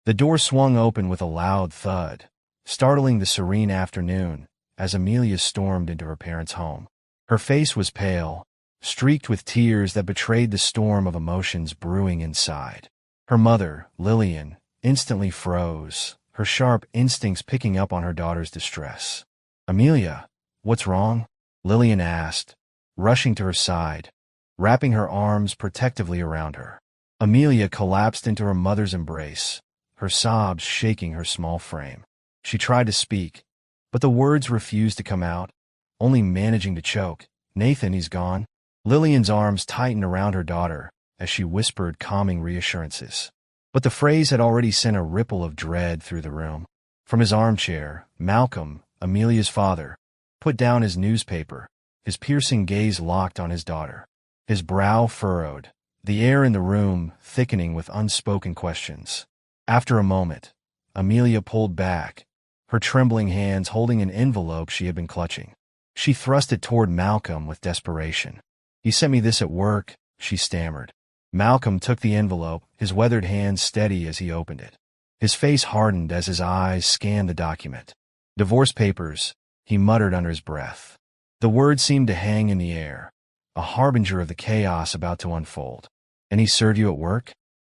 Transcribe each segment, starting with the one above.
The door swung open with a loud thud, startling the serene afternoon as Amelia stormed into her parents' home. Her face was pale, streaked with tears that betrayed the storm of emotions brewing inside. Her mother, Lillian, instantly froze, her sharp instincts picking up on her daughter's distress. "Amelia, what's wrong?" Lillian asked, rushing to her side, wrapping her arms protectively around her. Amelia collapsed into her mother's embrace, her sobs shaking her small frame. She tried to speak, but the words refused to come out, only managing to choke. "Nathan, he's gone." Lillian's arms tightened around her daughter as she whispered calming reassurances. But the phrase had already sent a ripple of dread through the room. From his armchair, Malcolm, Amelia's father, put down his newspaper, his piercing gaze locked on his daughter. His brow furrowed, the air in the room thickening with unspoken questions. After a moment, Amelia pulled back, her trembling hands holding an envelope she had been clutching. She thrust it toward Malcolm with desperation. "He sent me this at work," she stammered. Malcolm took the envelope, his weathered hands steady as he opened it. His face hardened as his eyes scanned the document. "Divorce papers," he muttered under his breath. The word seemed to hang in the air, a harbinger of the chaos about to unfold. "And he served you at work?"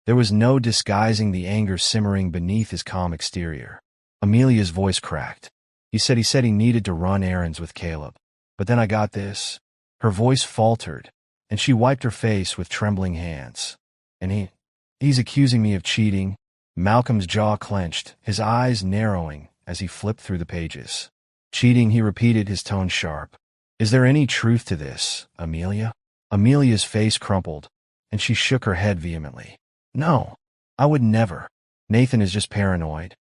There was no disguising the anger simmering beneath his calm exterior. Amelia's voice cracked. He said he needed to run errands with Caleb. But then I got this." Her voice faltered, and she wiped her face with trembling hands. "And he's accusing me of cheating." Malcolm's jaw clenched, his eyes narrowing as he flipped through the pages. "Cheating," he repeated, his tone sharp. "Is there any truth to this, Amelia?" Amelia's face crumpled, and she shook her head vehemently. "No, I would never. Nathan is just paranoid.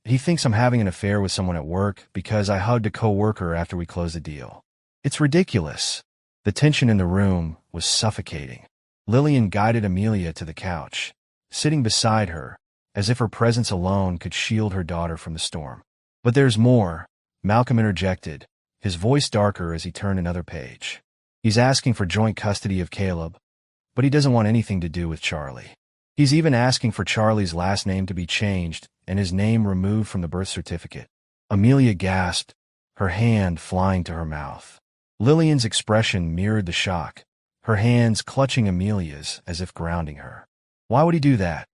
He thinks I'm having an affair with someone at work because I hugged a coworker after we closed the deal. It's ridiculous." The tension in the room was suffocating. Lillian guided Amelia to the couch, sitting beside her, as if her presence alone could shield her daughter from the storm. "But there's more," Malcolm interjected, his voice darker as he turned another page. "He's asking for joint custody of Caleb, but he doesn't want anything to do with Charlie. He's even asking for Charlie's last name to be changed and his name removed from the birth certificate." Amelia gasped, her hand flying to her mouth. Lillian's expression mirrored the shock, her hands clutching Amelia's as if grounding her. "Why would he do that?"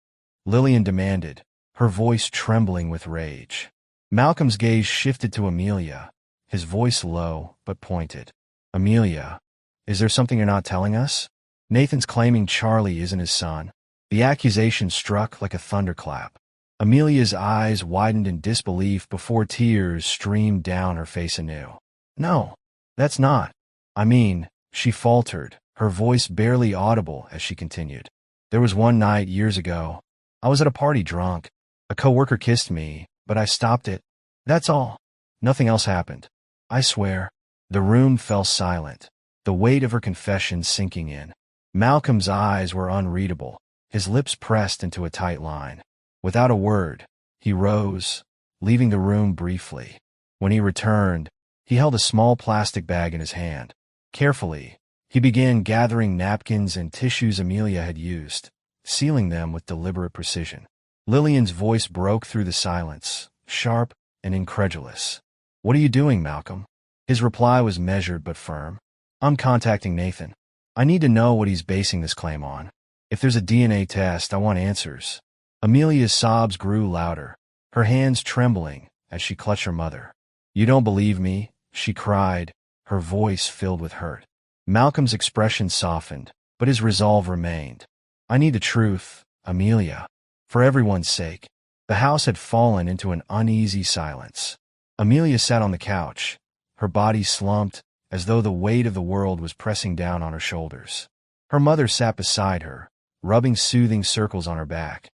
Lillian demanded, her voice trembling with rage. Malcolm's gaze shifted to Amelia, his voice low but pointed. "Amelia, is there something you're not telling us? Nathan's claiming Charlie isn't his son." The accusation struck like a thunderclap. Amelia's eyes widened in disbelief before tears streamed down her face anew. "No, that's not. I mean," she faltered, her voice barely audible as she continued. "There was one night years ago. I was at a party drunk. A coworker kissed me, but I stopped it. That's all. Nothing else happened. I swear." The room fell silent, the weight of her confession sinking in. Malcolm's eyes were unreadable, his lips pressed into a tight line. Without a word, he rose, leaving the room briefly. When he returned, he held a small plastic bag in his hand. Carefully, he began gathering napkins and tissues Amelia had used, sealing them with deliberate precision. Lillian's voice broke through the silence, sharp and incredulous. "What are you doing, Malcolm?" His reply was measured but firm. "I'm contacting Nathan. I need to know what he's basing this claim on. If there's a DNA test, I want answers." Amelia's sobs grew louder, her hands trembling as she clutched her mother. "You don't believe me?" she cried, her voice filled with hurt. Malcolm's expression softened, but his resolve remained. "I need the truth, Amelia. For everyone's sake." The house had fallen into an uneasy silence. Amelia sat on the couch, her body slumped, as though the weight of the world was pressing down on her shoulders. Her mother sat beside her, rubbing soothing circles on her back,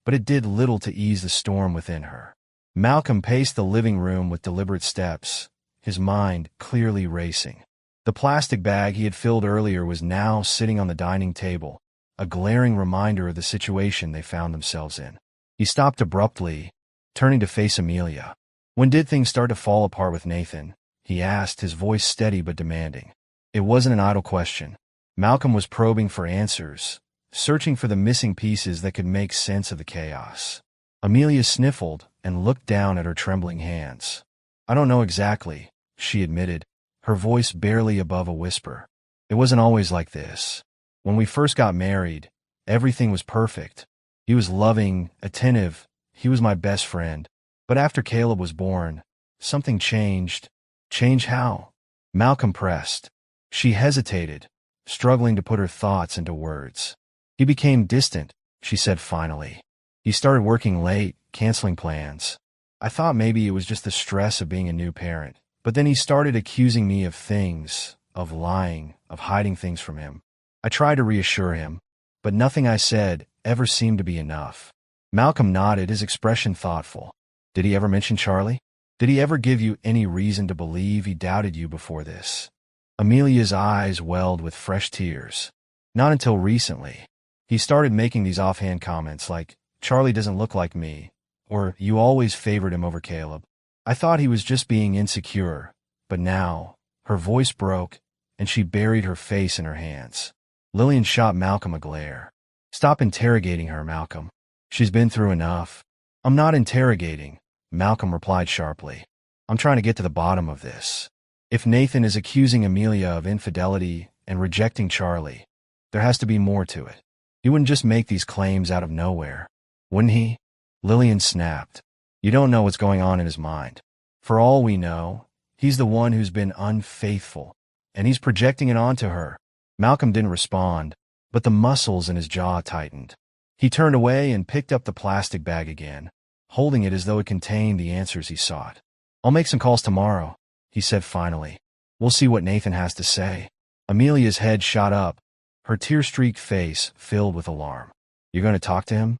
but it did little to ease the storm within her. Malcolm paced the living room with deliberate steps, his mind clearly racing. The plastic bag he had filled earlier was now sitting on the dining table, a glaring reminder of the situation they found themselves in. He stopped abruptly, turning to face Amelia. "When did things start to fall apart with Nathan?" he asked, his voice steady but demanding. It wasn't an idle question. Malcolm was probing for answers, searching for the missing pieces that could make sense of the chaos. Amelia sniffled and looked down at her trembling hands. I don't know exactly, she admitted, her voice barely above a whisper. It wasn't always like this. When we first got married, everything was perfect. He was loving, attentive, he was my best friend. But after Caleb was born, something changed. Change how? Malcolm pressed. She hesitated, struggling to put her thoughts into words. He became distant, she said finally. He started working late, canceling plans. I thought maybe it was just the stress of being a new parent. But then he started accusing me of things, of lying, of hiding things from him. I tried to reassure him, but nothing I said ever seemed to be enough. Malcolm nodded, his expression thoughtful. Did he ever mention Charlie? Did he ever give you any reason to believe he doubted you before this? Amelia's eyes welled with fresh tears. Not until recently. He started making these offhand comments like, Charlie doesn't look like me, or you always favored him over Caleb. I thought he was just being insecure, but now, her voice broke, and she buried her face in her hands. Lillian shot Malcolm a glare. Stop interrogating her, Malcolm. She's been through enough. I'm not interrogating, Malcolm replied sharply. I'm trying to get to the bottom of this. If Nathan is accusing Amelia of infidelity and rejecting Charlie, there has to be more to it. He wouldn't just make these claims out of nowhere, wouldn't he? Lillian snapped. You don't know what's going on in his mind. For all we know, he's the one who's been unfaithful, and he's projecting it onto her. Malcolm didn't respond, but the muscles in his jaw tightened. He turned away and picked up the plastic bag again, holding it as though it contained the answers he sought. I'll make some calls tomorrow, he said finally. We'll see what Nathan has to say. Amelia's head shot up, her tear-streaked face filled with alarm. You're going to talk to him?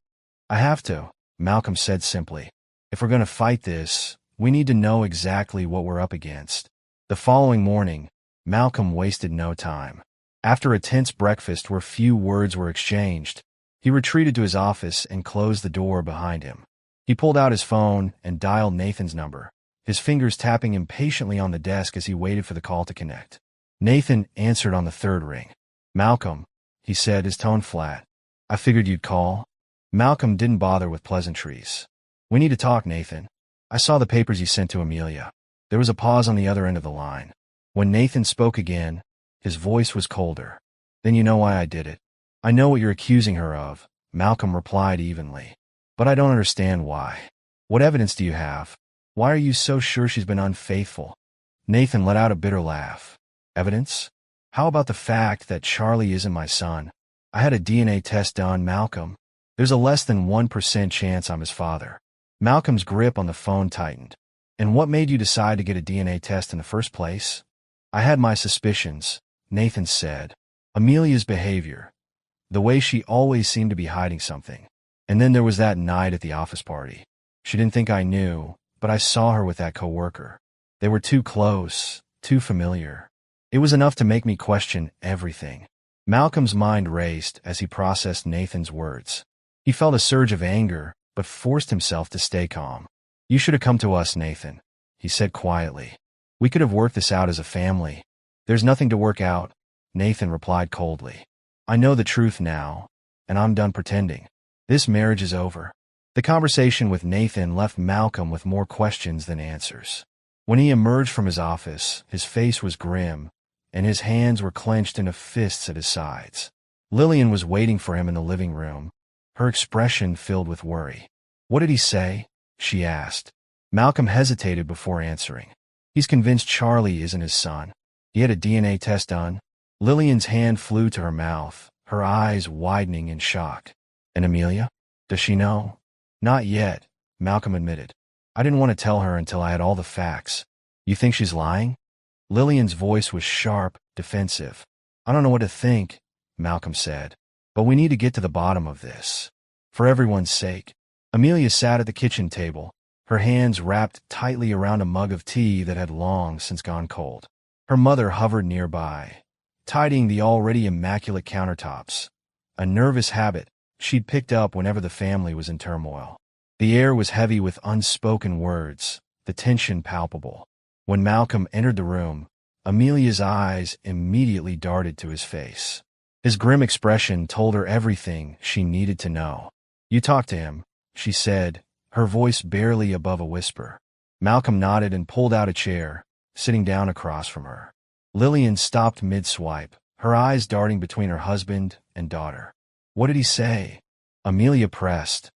I have to, Malcolm said simply. If we're going to fight this, we need to know exactly what we're up against. The following morning, Malcolm wasted no time. After a tense breakfast where few words were exchanged, he retreated to his office and closed the door behind him. He pulled out his phone and dialed Nathan's number, his fingers tapping impatiently on the desk as he waited for the call to connect. Nathan answered on the third ring. Malcolm, he said, his tone flat. I figured you'd call. Malcolm didn't bother with pleasantries. We need to talk, Nathan. I saw the papers you sent to Amelia. There was a pause on the other end of the line. When Nathan spoke again, his voice was colder. Then you know why I did it. I know what you're accusing her of, Malcolm replied evenly. But I don't understand why. What evidence do you have? Why are you so sure she's been unfaithful? Nathan let out a bitter laugh. Evidence? How about the fact that Charlie isn't my son? I had a DNA test done, Malcolm. There's a less than 1% chance I'm his father. Malcolm's grip on the phone tightened. And what made you decide to get a DNA test in the first place? I had my suspicions, Nathan said. Amelia's behavior. The way she always seemed to be hiding something. And then there was that night at the office party. She didn't think I knew, but I saw her with that coworker. They were too close, too familiar. It was enough to make me question everything. Malcolm's mind raced as he processed Nathan's words. He felt a surge of anger, but forced himself to stay calm. You should have come to us, Nathan, he said quietly. We could have worked this out as a family. There's nothing to work out, Nathan replied coldly. I know the truth now, and I'm done pretending. This marriage is over. The conversation with Nathan left Malcolm with more questions than answers. When he emerged from his office, his face was grim, and his hands were clenched into fists at his sides. Lillian was waiting for him in the living room, her expression filled with worry. What did he say? She asked. Malcolm hesitated before answering. He's convinced Charlie isn't his son. He had a DNA test done. Lillian's hand flew to her mouth, her eyes widening in shock. And Amelia? Does she know? Not yet, Malcolm admitted. I didn't want to tell her until I had all the facts. You think she's lying? Lillian's voice was sharp, defensive. I don't know what to think, Malcolm said. But we need to get to the bottom of this. For everyone's sake. Amelia sat at the kitchen table, her hands wrapped tightly around a mug of tea that had long since gone cold. Her mother hovered nearby, tidying the already immaculate countertops, a nervous habit she'd picked up whenever the family was in turmoil. The air was heavy with unspoken words, the tension palpable. When Malcolm entered the room, Amelia's eyes immediately darted to his face. His grim expression told her everything she needed to know. You talked to him, she said, her voice barely above a whisper. Malcolm nodded and pulled out a chair, sitting down across from her. Lillian stopped mid-swipe, her eyes darting between her husband and daughter. What did he say? Amelia pressed,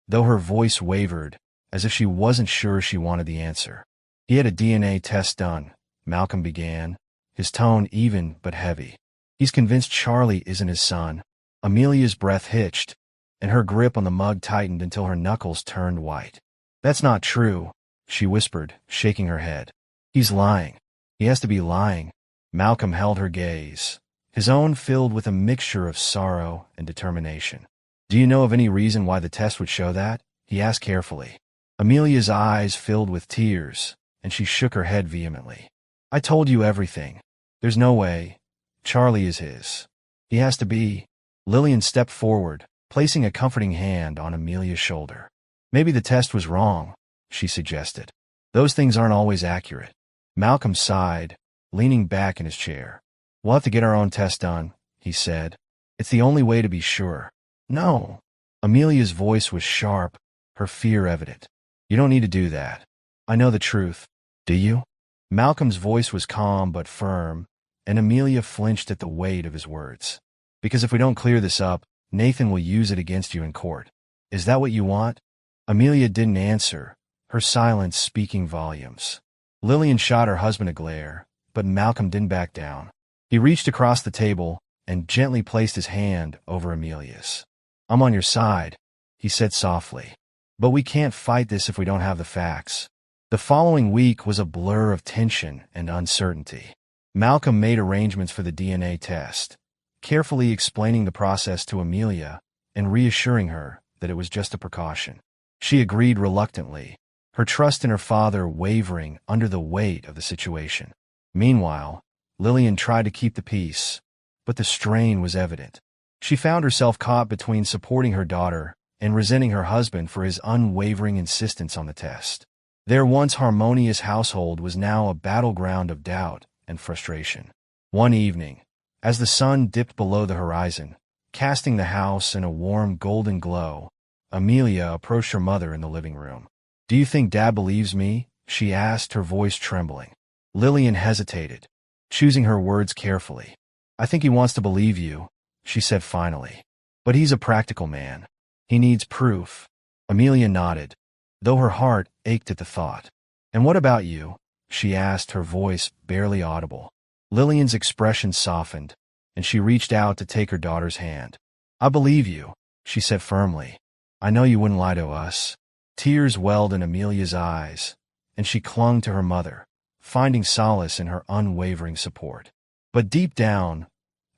though her voice wavered, as if she wasn't sure she wanted the answer. He had a DNA test done, Malcolm began, his tone even but heavy. He's convinced Charlie isn't his son. Amelia's breath hitched, and her grip on the mug tightened until her knuckles turned white. That's not true, she whispered, shaking her head. He's lying. He has to be lying. Malcolm held her gaze, his own filled with a mixture of sorrow and determination. Do you know of any reason why the test would show that? He asked carefully. Amelia's eyes filled with tears, and she shook her head vehemently. I told you everything. There's no way. Charlie is his. He has to be. Lillian stepped forward, placing a comforting hand on Amelia's shoulder. Maybe the test was wrong, she suggested. Those things aren't always accurate. Malcolm sighed, leaning back in his chair. We'll have to get our own test done, he said. It's the only way to be sure. No. Amelia's voice was sharp, her fear evident. You don't need to do that. I know the truth. Do you? Malcolm's voice was calm but firm, and Amelia flinched at the weight of his words. Because if we don't clear this up, Nathan will use it against you in court. Is that what you want? Amelia didn't answer, her silence speaking volumes. Lillian shot her husband a glare, but Malcolm didn't back down. He reached across the table and gently placed his hand over Amelia's. I'm on your side, he said softly. But we can't fight this if we don't have the facts. The following week was a blur of tension and uncertainty. Malcolm made arrangements for the DNA test, carefully explaining the process to Amelia and reassuring her that it was just a precaution. She agreed reluctantly, her trust in her father wavering under the weight of the situation. Meanwhile, Lillian tried to keep the peace, but the strain was evident. She found herself caught between supporting her daughter and resenting her husband for his unwavering insistence on the test. Their once harmonious household was now a battleground of doubt and frustration. One evening, as the sun dipped below the horizon, casting the house in a warm golden glow, Amelia approached her mother in the living room. Do you think Dad believes me? She asked, her voice trembling. Lillian hesitated, choosing her words carefully. I think he wants to believe you, she said finally. But he's a practical man. He needs proof. Amelia nodded, though her heart ached at the thought. And what about you? She asked, her voice barely audible. Lillian's expression softened, and she reached out to take her daughter's hand. I believe you, she said firmly. I know you wouldn't lie to us. Tears welled in Amelia's eyes, and she clung to her mother, finding solace in her unwavering support. But deep down,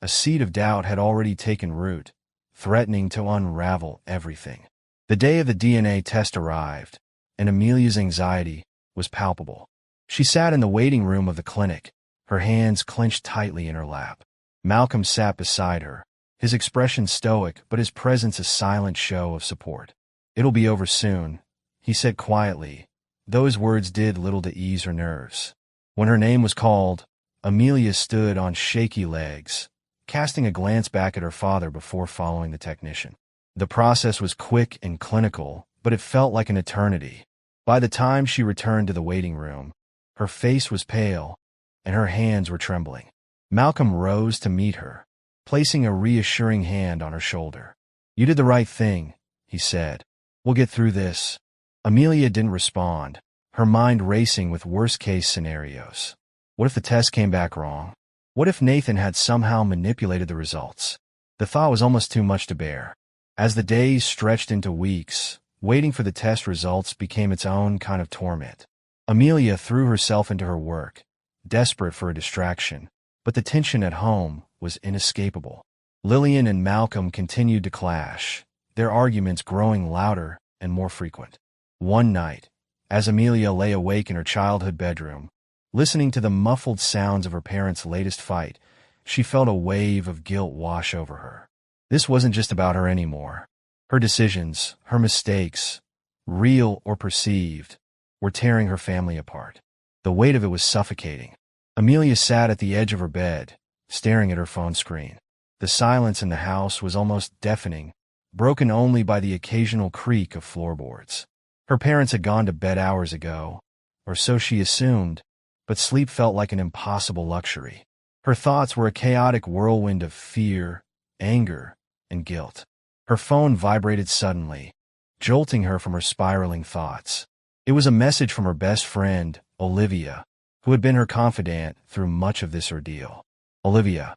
a seed of doubt had already taken root, threatening to unravel everything. The day of the DNA test arrived, and Amelia's anxiety was palpable. She sat in the waiting room of the clinic, her hands clenched tightly in her lap. Malcolm sat beside her, his expression stoic but his presence a silent show of support. It'll be over soon, he said quietly, though his words did little to ease her nerves. When her name was called, Amelia stood on shaky legs, casting a glance back at her father before following the technician. The process was quick and clinical, but it felt like an eternity. By the time she returned to the waiting room, her face was pale, and her hands were trembling. Malcolm rose to meet her, placing a reassuring hand on her shoulder. You did the right thing, he said. We'll get through this. Amelia didn't respond, her mind racing with worst-case scenarios. What if the test came back wrong? What if Nathan had somehow manipulated the results? The thought was almost too much to bear. As the days stretched into weeks, waiting for the test results became its own kind of torment. Amelia threw herself into her work, desperate for a distraction, but the tension at home was inescapable. Lillian and Malcolm continued to clash, their arguments growing louder and more frequent. One night, as Amelia lay awake in her childhood bedroom, listening to the muffled sounds of her parents' latest fight, she felt a wave of guilt wash over her. This wasn't just about her anymore. Her decisions, her mistakes, real or perceived, were tearing her family apart. The weight of it was suffocating. Amelia sat at the edge of her bed, staring at her phone screen. The silence in the house was almost deafening, broken only by the occasional creak of floorboards. Her parents had gone to bed hours ago, or so she assumed, but sleep felt like an impossible luxury. Her thoughts were a chaotic whirlwind of fear, anger, and guilt. Her phone vibrated suddenly, jolting her from her spiraling thoughts. It was a message from her best friend, Olivia, who had been her confidant through much of this ordeal. Olivia.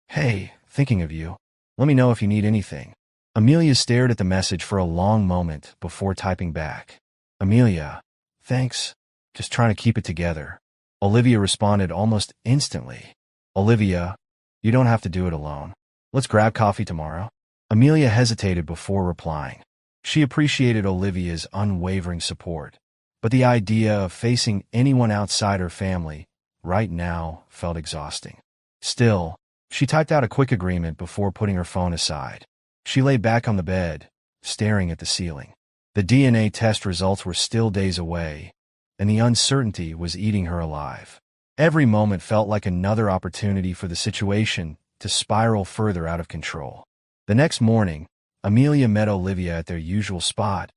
Hey, thinking of you. Let me know if you need anything. Amelia stared at the message for a long moment before typing back. Amelia. Thanks. Just trying to keep it together. Olivia responded almost instantly. Olivia, you don't have to do it alone. Let's grab coffee tomorrow. Amelia hesitated before replying. She appreciated Olivia's unwavering support, but the idea of facing anyone outside her family right now felt exhausting. Still, she typed out a quick agreement before putting her phone aside. She lay back on the bed, staring at the ceiling. The DNA test results were still days away, and the uncertainty was eating her alive. Every moment felt like another opportunity for the situation to spiral further out of control. The next morning, Amelia met Olivia at their usual spot,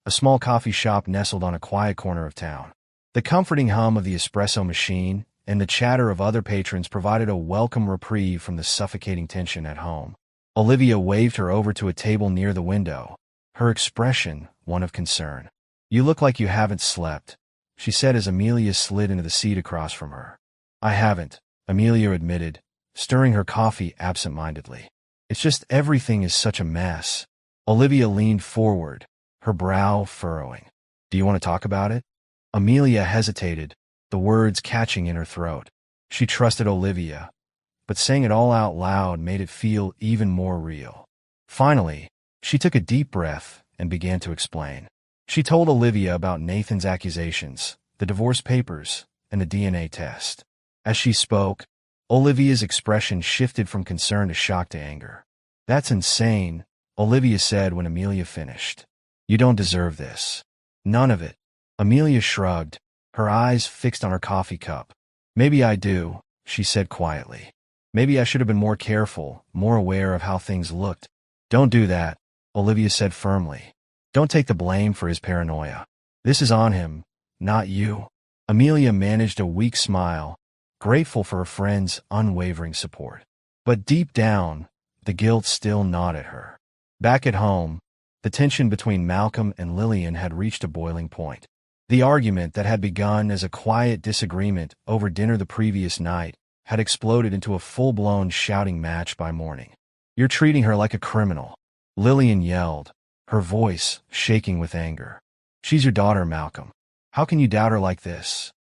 a small coffee shop nestled on a quiet corner of town. The comforting hum of the espresso machine and the chatter of other patrons provided a welcome reprieve from the suffocating tension at home. Olivia waved her over to a table near the window, her expression one of concern. You look like you haven't slept, she said as Amelia slid into the seat across from her. I haven't, Amelia admitted, stirring her coffee absent-mindedly. It's just everything is such a mess. Olivia leaned forward, her brow furrowing. Do you want to talk about it? Amelia hesitated, the words catching in her throat. She trusted Olivia, but saying it all out loud made it feel even more real. Finally, she took a deep breath and began to explain. She told Olivia about Nathan's accusations, the divorce papers, and the DNA test. As she spoke, Olivia's expression shifted from concern to shock to anger. That's insane, Olivia said when Amelia finished. You don't deserve this. None of it. Amelia shrugged, her eyes fixed on her coffee cup. Maybe I do, she said quietly. Maybe I should have been more careful, more aware of how things looked. Don't do that, Olivia said firmly. Don't take the blame for his paranoia. This is on him, not you. Amelia managed a weak smile, grateful for her friend's unwavering support. But deep down, the guilt still gnawed at her. Back at home, the tension between Malcolm and Lillian had reached a boiling point. The argument that had begun as a quiet disagreement over dinner the previous night had exploded into a full-blown shouting match by morning. You're treating her like a criminal, Lillian yelled, her voice shaking with anger. She's your daughter, Malcolm. How can you doubt her like this?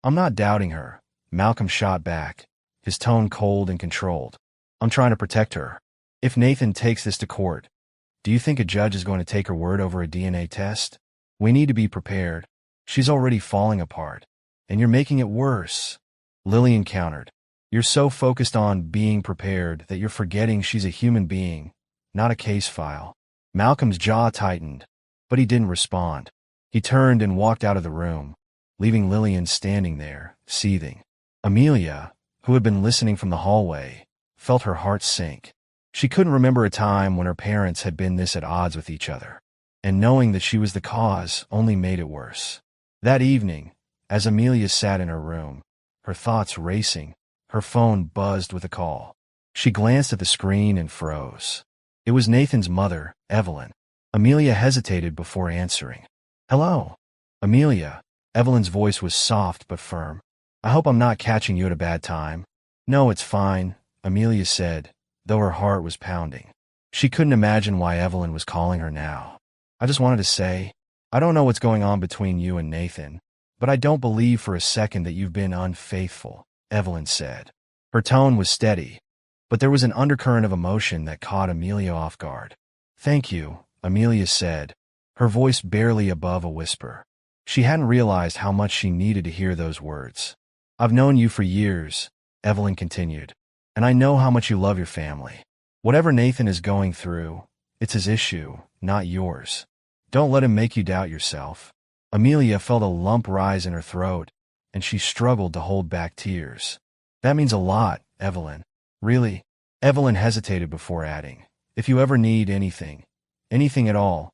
I'm not doubting her, Malcolm shot back, his tone cold and controlled. I'm trying to protect her. If Nathan takes this to court, do you think a judge is going to take her word over a DNA test? We need to be prepared. She's already falling apart, and you're making it worse. Lillian countered. You're so focused on being prepared that you're forgetting she's a human being, not a case file. Malcolm's jaw tightened, but he didn't respond. He turned and walked out of the room, leaving Lillian standing there, seething. Amelia, who had been listening from the hallway, felt her heart sink. She couldn't remember a time when her parents had been this at odds with each other, and knowing that she was the cause only made it worse. That evening, as Amelia sat in her room, her thoughts racing, her phone buzzed with a call. She glanced at the screen and froze. It was Nathan's mother, Evelyn. Amelia hesitated before answering. Hello. Amelia. Evelyn's voice was soft but firm. I hope I'm not catching you at a bad time. No, it's fine, Amelia said, though her heart was pounding. She couldn't imagine why Evelyn was calling her now. I just wanted to say, I don't know what's going on between you and Nathan, but I don't believe for a second that you've been unfaithful, Evelyn said. Her tone was steady, but there was an undercurrent of emotion that caught Amelia off guard. Thank you, Amelia said, her voice barely above a whisper. She hadn't realized how much she needed to hear those words. I've known you for years, Evelyn continued, and I know how much you love your family. Whatever Nathan is going through, it's his issue, not yours. Don't let him make you doubt yourself. Amelia felt a lump rise in her throat, and she struggled to hold back tears. That means a lot, Evelyn. Really? Evelyn hesitated before adding, if you ever need anything at all,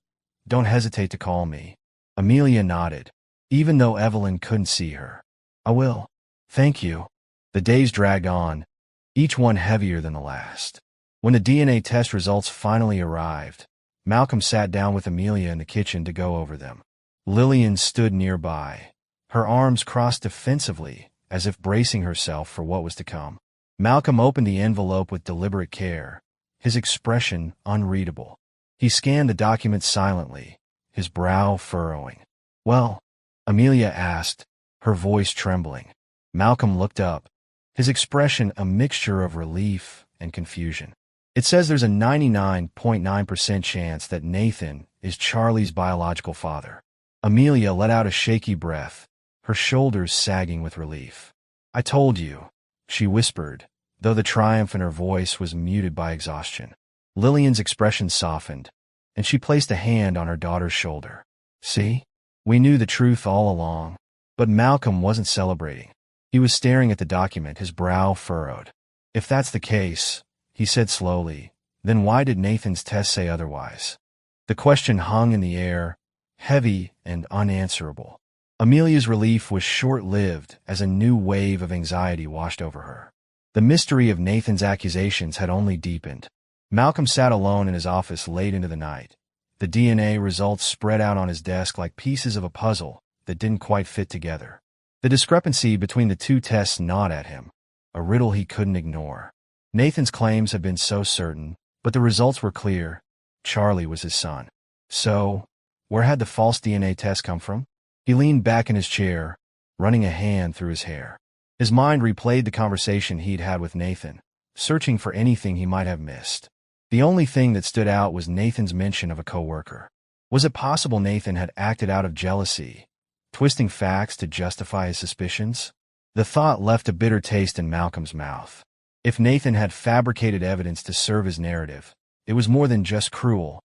don't hesitate to call me. Amelia nodded, even though Evelyn couldn't see her. "I will. Thank you." The days dragged on, each one heavier than the last. When the DNA test results finally arrived, Malcolm sat down with Amelia in the kitchen to go over them. Lillian stood nearby, her arms crossed defensively, as if bracing herself for what was to come. Malcolm opened the envelope with deliberate care, his expression unreadable. He scanned the document silently, his brow furrowing. "Well?" Amelia asked, her voice trembling. Malcolm looked up, his expression a mixture of relief and confusion. "It says there's a 99.9% chance that Nathan is Charlie's biological father." Amelia let out a shaky breath, her shoulders sagging with relief. "I told you," she whispered, though the triumph in her voice was muted by exhaustion. Lillian's expression softened, and she placed a hand on her daughter's shoulder. "See? We knew the truth all along." But Malcolm wasn't celebrating. He was staring at the document, his brow furrowed. "If that's the case," he said slowly, "then why did Nathan's test say otherwise?" The question hung in the air, heavy and unanswerable. Amelia's relief was short-lived as a new wave of anxiety washed over her. The mystery of Nathan's accusations had only deepened. Malcolm sat alone in his office late into the night. The DNA results spread out on his desk like pieces of a puzzle that didn't quite fit together. The discrepancy between the two tests gnawed at him, a riddle he couldn't ignore. Nathan's claims had been so certain, but the results were clear. Charlie was his son. So, where had the false DNA test come from? He leaned back in his chair, running a hand through his hair. His mind replayed the conversation he'd had with Nathan, searching for anything he might have missed. The only thing that stood out was Nathan's mention of a coworker. Was it possible Nathan had acted out of jealousy, twisting facts to justify his suspicions? The thought left a bitter taste in Malcolm's mouth. If Nathan had fabricated evidence to serve his narrative, it was more than just cruel.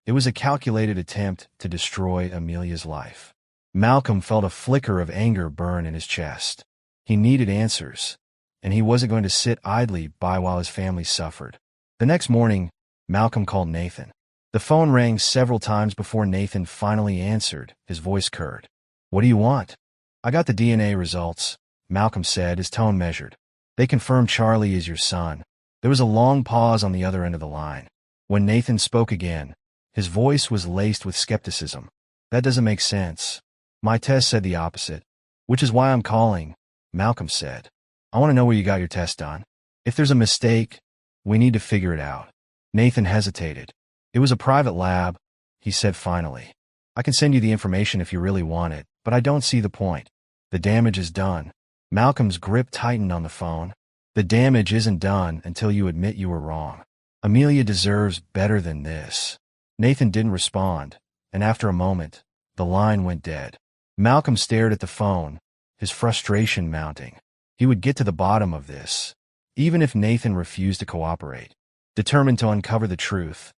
It was a calculated attempt to destroy Amelia's life. Malcolm felt a flicker of anger burn in his chest. He needed answers, and he wasn't going to sit idly by while his family suffered. The next morning, Malcolm called Nathan. The phone rang several times before Nathan finally answered, his voice curt. "What do you want?" "I got the DNA results," Malcolm said, his tone measured. "They confirmed Charlie is your son." There was a long pause on the other end of the line. When Nathan spoke again, his voice was laced with skepticism. "That doesn't make sense. My test said the opposite." "Which is why I'm calling," Malcolm said. "I want to know where you got your test done. If there's a mistake, we need to figure it out." Nathan hesitated. "It was a private lab," he said finally. "I can send you the information if you really want it, but I don't see the point. The damage is done." Malcolm's grip tightened on the phone. "The damage isn't done until you admit you were wrong. Amelia deserves better than this." Nathan didn't respond, and after a moment, the line went dead. Malcolm stared at the phone, his frustration mounting. He would get to the bottom of this, even if Nathan refused to cooperate. Determined to uncover the truth,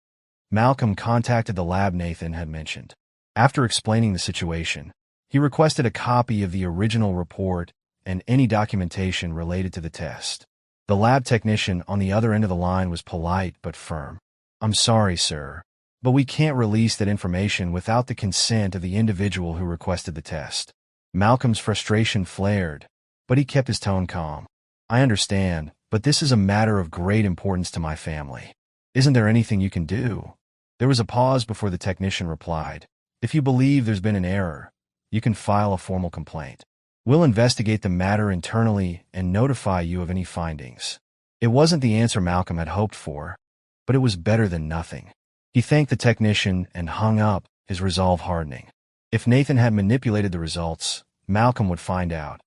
Malcolm contacted the lab Nathan had mentioned. After explaining the situation, he requested a copy of the original report and any documentation related to the test. The lab technician on the other end of the line was polite but firm. "I'm sorry, sir, but we can't release that information without the consent of the individual who requested the test." Malcolm's frustration flared, but he kept his tone calm. "I understand, but this is a matter of great importance to my family. Isn't there anything you can do?" There was a pause before the technician replied. "If you believe there's been an error, you can file a formal complaint. We'll investigate the matter internally and notify you of any findings." It wasn't the answer Malcolm had hoped for, but it was better than nothing. He thanked the technician and hung up, his resolve hardening. If Nathan had manipulated the results, Malcolm would find out,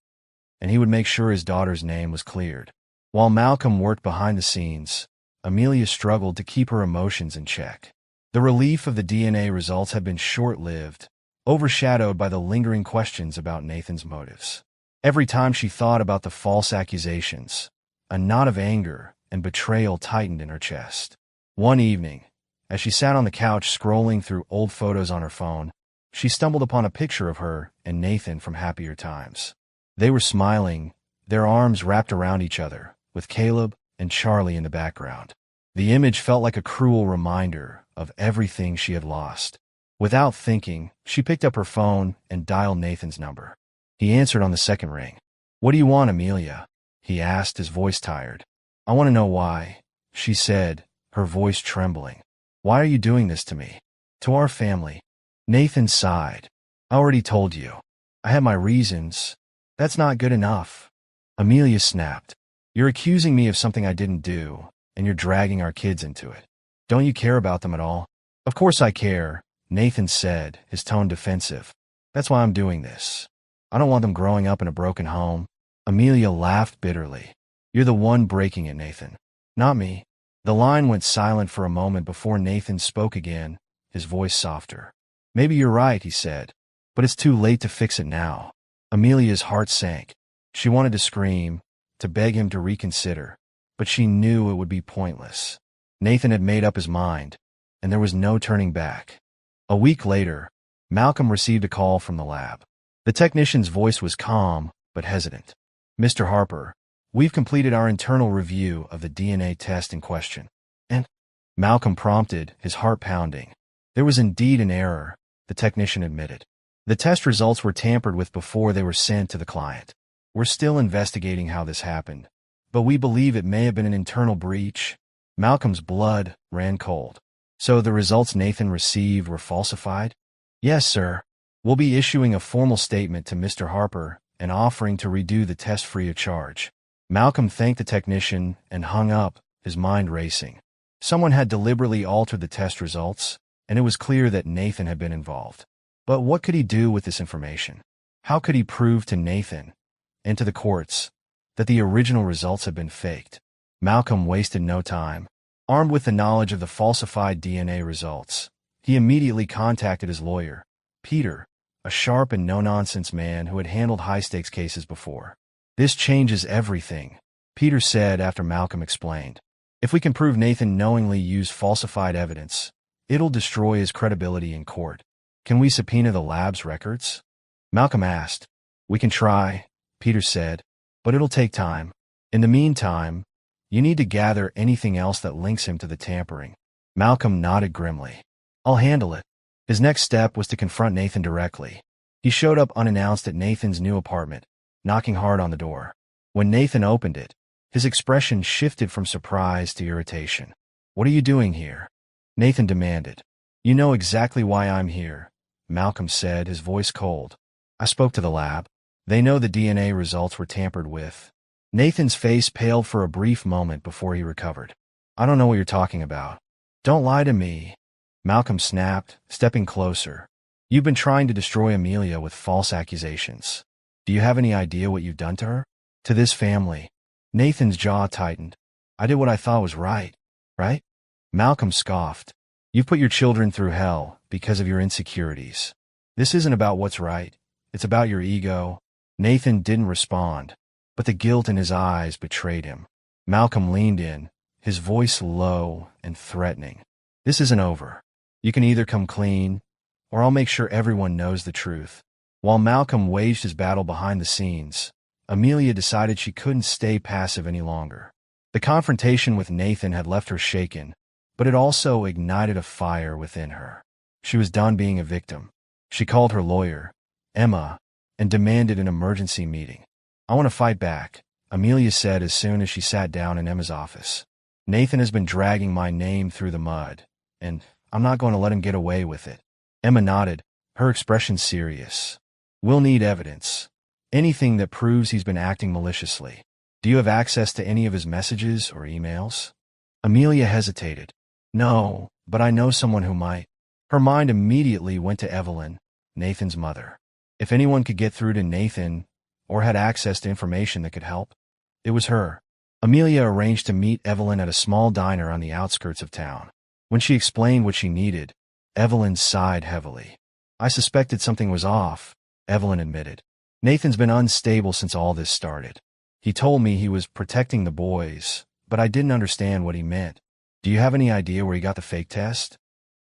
and he would make sure his daughter's name was cleared. While Malcolm worked behind the scenes, Amelia struggled to keep her emotions in check. The relief of the DNA results had been short-lived, overshadowed by the lingering questions about Nathan's motives. Every time she thought about the false accusations, a knot of anger and betrayal tightened in her chest. One evening, as she sat on the couch scrolling through old photos on her phone, she stumbled upon a picture of her and Nathan from happier times. They were smiling, their arms wrapped around each other, with Caleb and Charlie in the background. The image felt like a cruel reminder of everything she had lost. Without thinking, she picked up her phone and dialed Nathan's number. He answered on the second ring. "What do you want, Amelia?" he asked, his voice tired. "I want to know why," she said, her voice trembling. "Why are you doing this to me? To our family?" Nathan sighed. "I already told you. I had my reasons. That's not good enough." Amelia snapped. "You're accusing me of something I didn't do, and you're dragging our kids into it. Don't you care about them at all?" "Of course I care," Nathan said, his tone defensive. "That's why I'm doing this. I don't want them growing up in a broken home." Amelia laughed bitterly. "You're the one breaking it, Nathan. Not me." The line went silent for a moment before Nathan spoke again, his voice softer. "Maybe you're right," he said, "but it's too late to fix it now." Amelia's heart sank. She wanted to scream, to beg him to reconsider, but she knew it would be pointless. Nathan had made up his mind, and there was no turning back. A week later, Malcolm received a call from the lab. The technician's voice was calm, but hesitant. "Mr. Harper, we've completed our internal review of the DNA test in question." "And?" Malcolm prompted, his heart pounding. "There was indeed an error," the technician admitted. "The test results were tampered with before they were sent to the client. We're still investigating how this happened, but we believe it may have been an internal breach." Malcolm's blood ran cold. "So the results Nathan received were falsified?" "Yes, sir. We'll be issuing a formal statement to Mr. Harper and offering to redo the test free of charge." Malcolm thanked the technician and hung up, his mind racing. Someone had deliberately altered the test results, and it was clear that Nathan had been involved. But what could he do with this information? How could he prove to Nathan, and to the courts, that the original results had been faked? Malcolm wasted no time. Armed with the knowledge of the falsified DNA results, he immediately contacted his lawyer, Peter, a sharp and no-nonsense man who had handled high-stakes cases before. "This changes everything," Peter said after Malcolm explained. "If we can prove Nathan knowingly used falsified evidence, it'll destroy his credibility in court. Can we subpoena the lab's records?" Malcolm asked. "We can try," Peter said, "but it'll take time. In the meantime, you need to gather anything else that links him to the tampering." Malcolm nodded grimly. "I'll handle it." His next step was to confront Nathan directly. He showed up unannounced at Nathan's new apartment, knocking hard on the door. When Nathan opened it, his expression shifted from surprise to irritation. "What are you doing here?" Nathan demanded. "You know exactly why I'm here," Malcolm said, his voice cold. "I spoke to the lab. They know the DNA results were tampered with." Nathan's face paled for a brief moment before he recovered. "I don't know what you're talking about." "Don't lie to me," Malcolm snapped, stepping closer. "You've been trying to destroy Amelia with false accusations. Do you have any idea what you've done to her? To this family?" Nathan's jaw tightened. "I did what I thought was right." "Right?" Malcolm scoffed. "You've put your children through hell because of your insecurities. This isn't about what's right. It's about your ego." Nathan didn't respond, but the guilt in his eyes betrayed him. Malcolm leaned in, his voice low and threatening. "This isn't over. You can either come clean, or I'll make sure everyone knows the truth." While Malcolm waged his battle behind the scenes, Amelia decided she couldn't stay passive any longer. The confrontation with Nathan had left her shaken, but it also ignited a fire within her. She was done being a victim. She called her lawyer, Emma, and demanded an emergency meeting. "I want to fight back," Amelia said as soon as she sat down in Emma's office. "Nathan has been dragging my name through the mud, and I'm not going to let him get away with it." Emma nodded, her expression serious. "We'll need evidence. Anything that proves he's been acting maliciously. Do you have access to any of his messages or emails?" Amelia hesitated. "No, but I know someone who might." Her mind immediately went to Evelyn, Nathan's mother. If anyone could get through to Nathan or had access to information that could help, it was her. Amelia arranged to meet Evelyn at a small diner on the outskirts of town. When she explained what she needed, Evelyn sighed heavily. "I suspected something was off," Evelyn admitted. "Nathan's been unstable since all this started. He told me he was protecting the boys, but I didn't understand what he meant. Do you have any idea where he got the fake test?"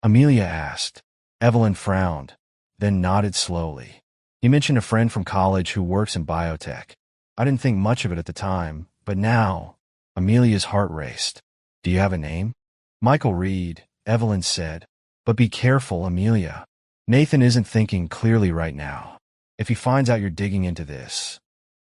Amelia asked. Evelyn frowned, then nodded slowly. "He mentioned a friend from college who works in biotech. I didn't think much of it at the time, but now—" Amelia's heart raced. "Do you have a name?" "Michael Reed," Evelyn said. "But be careful, Amelia. Nathan isn't thinking clearly right now. If he finds out you're digging into this,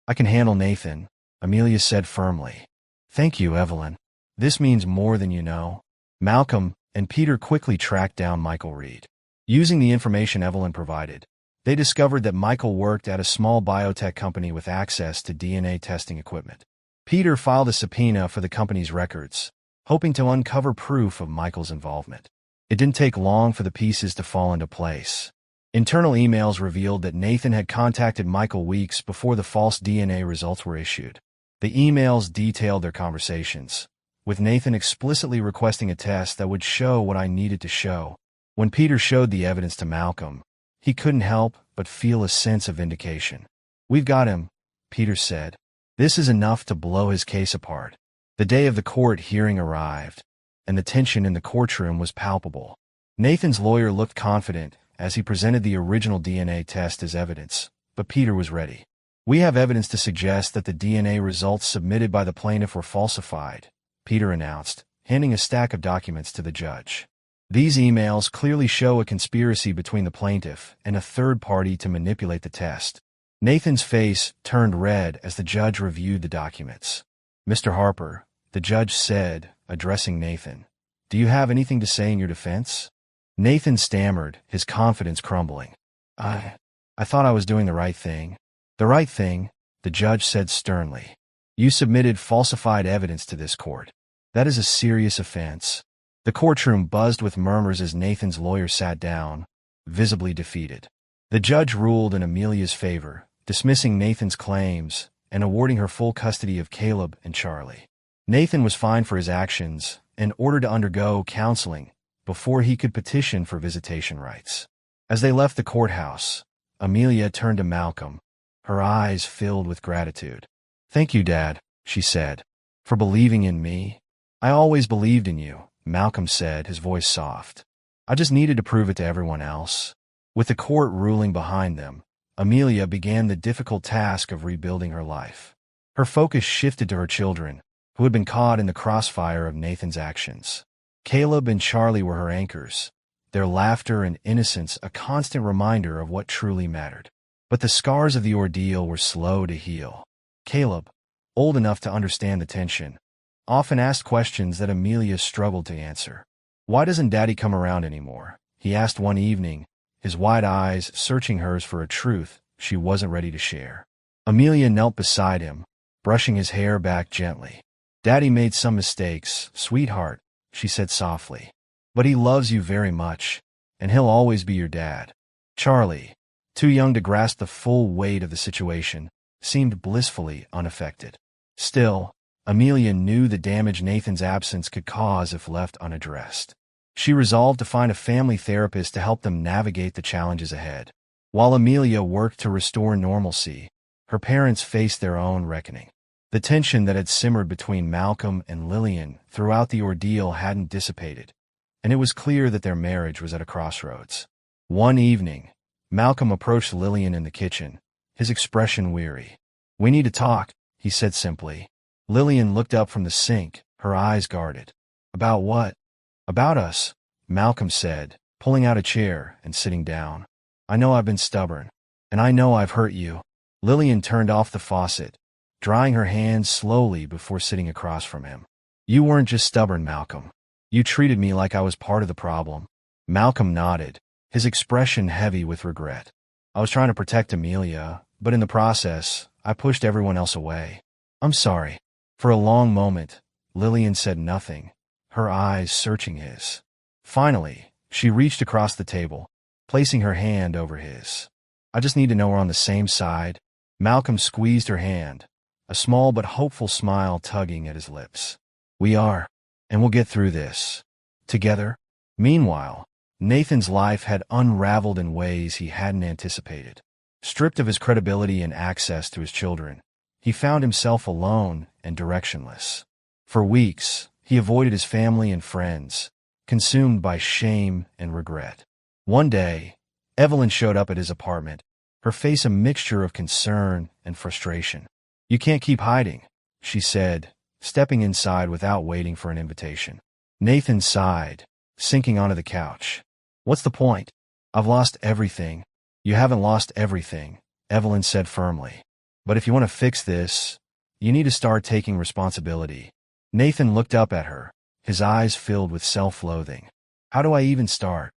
I can handle Nathan, Amelia said firmly. Thank you, Evelyn. This means more than you know. Malcolm and Peter quickly tracked down Michael Reed. Using the information Evelyn provided, they discovered that Michael worked at a small biotech company with access to DNA testing equipment. Peter filed a subpoena for the company's records, hoping to uncover proof of Michael's involvement. It didn't take long for the pieces to fall into place. Internal emails revealed that Nathan had contacted Michael weeks before the false DNA results were issued. The emails detailed their conversations, with Nathan explicitly requesting a test that would show what I needed to show. When Peter showed the evidence to Malcolm, he couldn't help but feel a sense of vindication. We've got him, Peter said. This is enough to blow his case apart. The day of the court hearing arrived, and the tension in the courtroom was palpable. Nathan's lawyer looked confident as he presented the original DNA test as evidence, but Peter was ready. We have evidence to suggest that the DNA results submitted by the plaintiff were falsified, Peter announced, handing a stack of documents to the judge. These emails clearly show a conspiracy between the plaintiff and a third party to manipulate the test. Nathan's face turned red as the judge reviewed the documents. Mr. Harper, the judge said, addressing Nathan, do you have anything to say in your defense? Nathan stammered, his confidence crumbling. I thought I was doing the right thing. The right thing, the judge said sternly. You submitted falsified evidence to this court. That is a serious offense. The courtroom buzzed with murmurs as Nathan's lawyer sat down, visibly defeated. The judge ruled in Amelia's favor, dismissing Nathan's claims and awarding her full custody of Caleb and Charlie. Nathan was fined for his actions and ordered to undergo counseling before he could petition for visitation rights. As they left the courthouse, Amelia turned to Malcolm, her eyes filled with gratitude. Thank you, Dad, she said, for believing in me. I always believed in you, Malcolm said, his voice soft. I just needed to prove it to everyone else. With the court ruling behind them, Amelia began the difficult task of rebuilding her life. Her focus shifted to her children, who had been caught in the crossfire of Nathan's actions. Caleb and Charlie were her anchors, their laughter and innocence a constant reminder of what truly mattered. But the scars of the ordeal were slow to heal. Caleb, old enough to understand the tension, often asked questions that Amelia struggled to answer. Why doesn't Daddy come around anymore? He asked one evening, his wide eyes searching hers for a truth she wasn't ready to share. Amelia knelt beside him, brushing his hair back gently. Daddy made some mistakes, sweetheart, she said softly. But he loves you very much, and he'll always be your dad. Charlie, too young to grasp the full weight of the situation, seemed blissfully unaffected. Still, Amelia knew the damage Nathan's absence could cause if left unaddressed. She resolved to find a family therapist to help them navigate the challenges ahead. While Amelia worked to restore normalcy, her parents faced their own reckoning. The tension that had simmered between Malcolm and Lillian throughout the ordeal hadn't dissipated, and it was clear that their marriage was at a crossroads. One evening, Malcolm approached Lillian in the kitchen, his expression weary. We need to talk, he said simply. Lillian looked up from the sink, her eyes guarded. About what? About us, Malcolm said, pulling out a chair and sitting down. I know I've been stubborn, and I know I've hurt you. Lillian turned off the faucet, drying her hands slowly before sitting across from him. You weren't just stubborn, Malcolm. You treated me like I was part of the problem. Malcolm nodded, his expression heavy with regret. I was trying to protect Amelia, but in the process, I pushed everyone else away. I'm sorry. For a long moment, Lillian said nothing, her eyes searching his. Finally, she reached across the table, placing her hand over his. I just need to know we're on the same side. Malcolm squeezed her hand, a small but hopeful smile tugging at his lips. We are, and we'll get through this. Together. Meanwhile, Nathan's life had unraveled in ways he hadn't anticipated. Stripped of his credibility and access to his children, he found himself alone and directionless. For weeks, he avoided his family and friends, consumed by shame and regret. One day, Evelyn showed up at his apartment, her face a mixture of concern and frustration. You can't keep hiding, she said, stepping inside without waiting for an invitation. Nathan sighed, sinking onto the couch. What's the point? I've lost everything. You haven't lost everything, Evelyn said firmly. But if you want to fix this, you need to start taking responsibility. Nathan looked up at her, his eyes filled with self-loathing. How do I even start?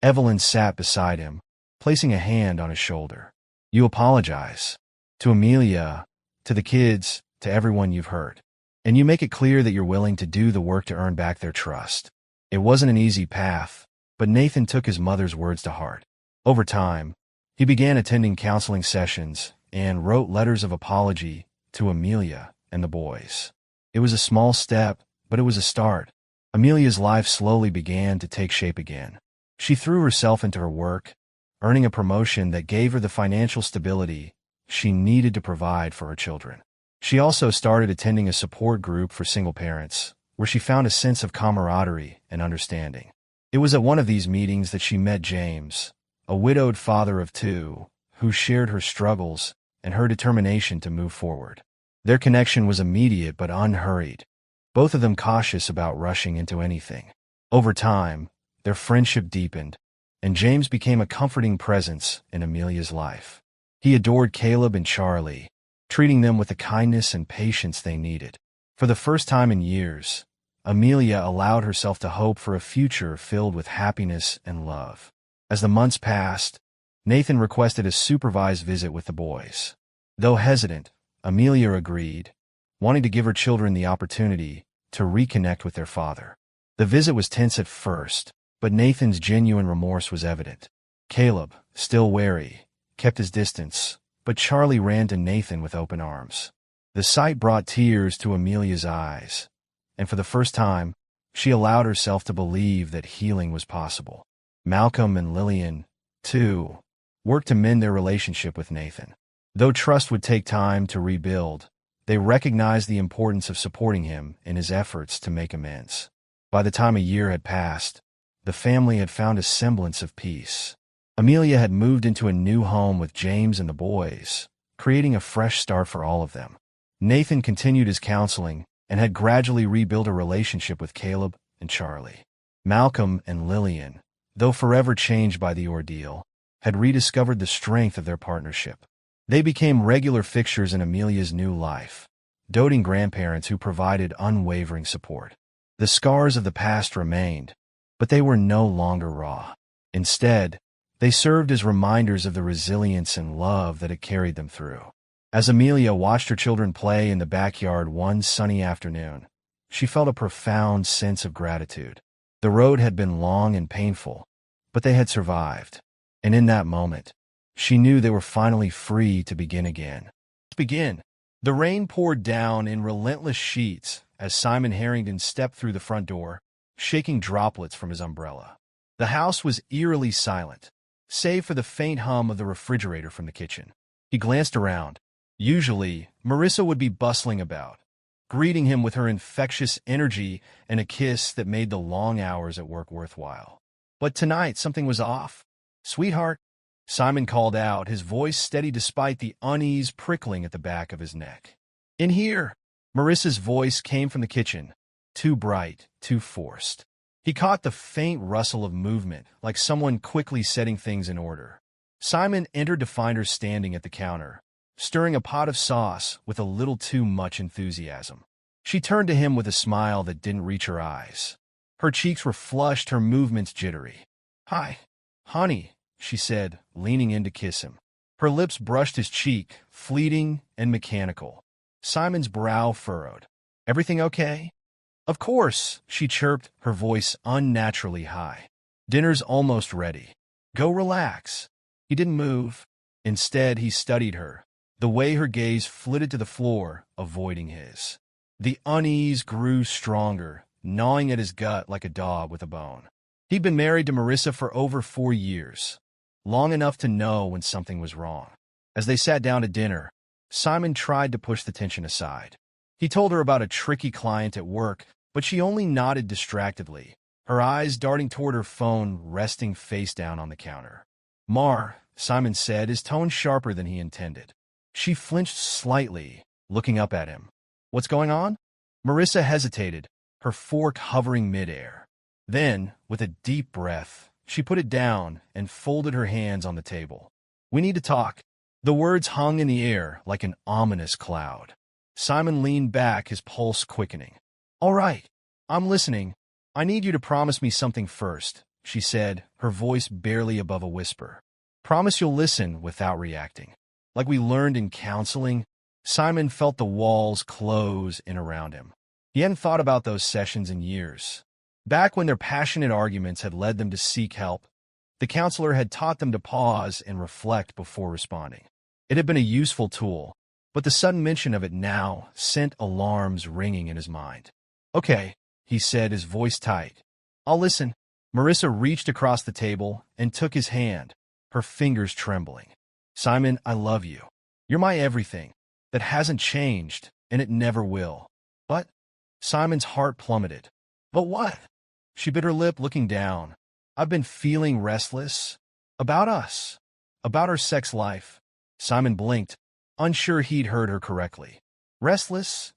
Evelyn sat beside him, placing a hand on his shoulder. You apologize. To Amelia, to the kids, to everyone you've hurt. And you make it clear that you're willing to do the work to earn back their trust. It wasn't an easy path, but Nathan took his mother's words to heart. Over time, he began attending counseling sessions and wrote letters of apology to Amelia and the boys. It was a small step, but it was a start. Amelia's life slowly began to take shape again. She threw herself into her work, earning a promotion that gave her the financial stability she needed to provide for her children. She also started attending a support group for single parents, where she found a sense of camaraderie and understanding. It was at one of these meetings that she met James, a widowed father of two, who shared her struggles and her determination to move forward. Their connection was immediate but unhurried, both of them cautious about rushing into anything. Over time, their friendship deepened, and James became a comforting presence in Amelia's life. He adored Caleb and Charlie, treating them with the kindness and patience they needed. For the first time in years, Amelia allowed herself to hope for a future filled with happiness and love. As the months passed, Nathan requested a supervised visit with the boys. Though hesitant, Amelia agreed, wanting to give her children the opportunity to reconnect with their father. The visit was tense at first, but Nathan's genuine remorse was evident. Caleb, still wary, kept his distance, but Charlie ran to Nathan with open arms. The sight brought tears to Amelia's eyes, and for the first time, she allowed herself to believe that healing was possible. Malcolm and Lillian, too, worked to mend their relationship with Nathan. Though trust would take time to rebuild, they recognized the importance of supporting him in his efforts to make amends. By the time a year had passed, the family had found a semblance of peace. Amelia had moved into a new home with James and the boys, creating a fresh start for all of them. Nathan continued his counseling and had gradually rebuilt a relationship with Caleb and Charlie. Malcolm and Lillian, though forever changed by the ordeal, had rediscovered the strength of their partnership. They became regular fixtures in Amelia's new life, doting grandparents who provided unwavering support. The scars of the past remained, but they were no longer raw. Instead, they served as reminders of the resilience and love that had carried them through. As Amelia watched her children play in the backyard one sunny afternoon, she felt a profound sense of gratitude. The road had been long and painful, but they had survived. And in that moment, she knew they were finally free to begin again. The rain poured down in relentless sheets as Simon Harrington stepped through the front door, shaking droplets from his umbrella. The house was eerily silent, save for the faint hum of the refrigerator from the kitchen. He glanced around. Usually, Marissa would be bustling about, greeting him with her infectious energy and a kiss that made the long hours at work worthwhile. But tonight, something was off. "Sweetheart," Simon called out, his voice steady despite the unease prickling at the back of his neck. "In here." Marissa's voice came from the kitchen, too bright, too forced. He caught the faint rustle of movement, like someone quickly setting things in order. Simon entered to find her standing at the counter, stirring a pot of sauce with a little too much enthusiasm. She turned to him with a smile that didn't reach her eyes. Her cheeks were flushed, her movements jittery. "Hi, honey," she said, leaning in to kiss him. Her lips brushed his cheek, fleeting and mechanical. Simon's brow furrowed. "Everything okay?" "Of course," she chirped, her voice unnaturally high. "Dinner's almost ready. Go relax." He didn't move. Instead, he studied her, the way her gaze flitted to the floor, avoiding his. The unease grew stronger, gnawing at his gut like a dog with a bone. He'd been married to Marissa for over 4 years, long enough to know when something was wrong. As they sat down to dinner, Simon tried to push the tension aside. He told her about a tricky client at work, but she only nodded distractedly, her eyes darting toward her phone resting face down on the counter. "Mar," Simon said, his tone sharper than he intended. She flinched slightly, looking up at him. "What's going on?" Marissa hesitated, her fork hovering midair. Then, with a deep breath, She put it down and folded her hands on the table. "We need to talk." The words hung in the air like an ominous cloud. Simon leaned back, his pulse quickening. "All right, I'm listening. I need you to promise me something first," she said, her voice barely above a whisper. "Promise you'll listen without reacting. Like we learned in counseling." Simon felt the walls close in around him. He hadn't thought about those sessions in years. Back when their passionate arguments had led them to seek help, the counselor had taught them to pause and reflect before responding. It had been a useful tool, but the sudden mention of it now sent alarms ringing in his mind. "Okay," he said, his voice tight. "I'll listen." Marissa reached across the table and took his hand, her fingers trembling. "Simon, I love you. You're my everything. That hasn't changed, and it never will." "But—" Simon's heart plummeted. "But what?" She bit her lip, looking down. "I've been feeling restless. About us. About our sex life." Simon blinked, unsure he'd heard her correctly. "Restless?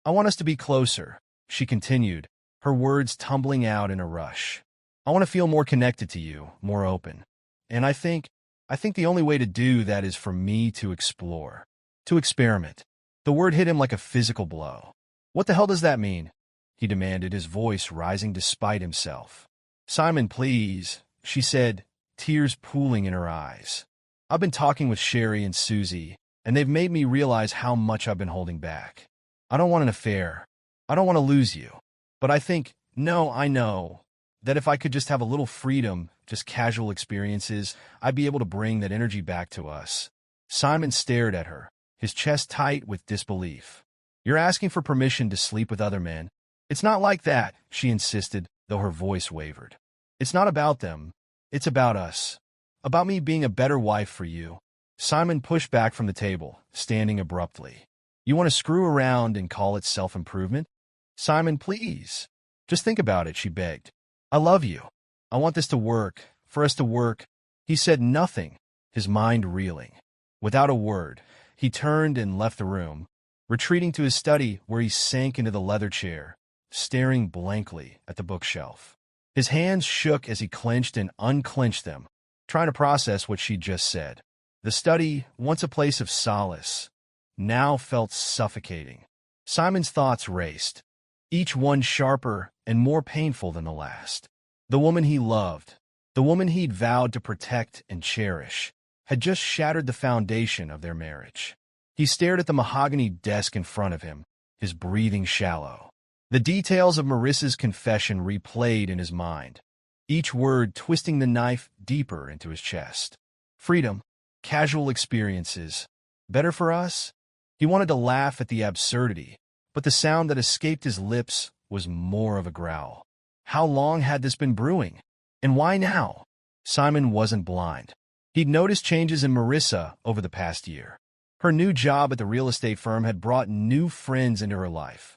I want us to be closer," she continued, her words tumbling out in a rush. "I want to feel more connected to you, more open. And I think the only way to do that is for me to explore. To experiment." The word hit him like a physical blow. "What the hell does that mean?" he demanded, his voice rising despite himself. "Simon, please," she said, tears pooling in her eyes. "I've been talking with Sherry and Susie, and they've made me realize how much I've been holding back. I don't want an affair. I don't want to lose you. But I know that if I could just have a little freedom, just casual experiences, I'd be able to bring that energy back to us." Simon stared at her, his chest tight with disbelief. "You're asking for permission to sleep with other men?" "It's not like that," she insisted, though her voice wavered. "It's not about them. It's about us. About me being a better wife for you." Simon pushed back from the table, standing abruptly. "You want to screw around and call it self-improvement?" "Simon, please. Just think about it," she begged. "I love you. I want this to work, for us to work." He said nothing, his mind reeling. Without a word, he turned and left the room, retreating to his study where he sank into the leather chair, staring blankly at the bookshelf. His hands shook as he clenched and unclenched them, trying to process what she'd just said. The study, once a place of solace, now felt suffocating. Simon's thoughts raced, each one sharper and more painful than the last. The woman he loved, the woman he'd vowed to protect and cherish, had just shattered the foundation of their marriage. He stared at the mahogany desk in front of him, his breathing shallow. The details of Marissa's confession replayed in his mind, each word twisting the knife deeper into his chest. Freedom, casual experiences, better for us? He wanted to laugh at the absurdity, but the sound that escaped his lips was more of a growl. How long had this been brewing? And why now? Simon wasn't blind. He'd noticed changes in Marissa over the past year. Her new job at the real estate firm had brought new friends into her life.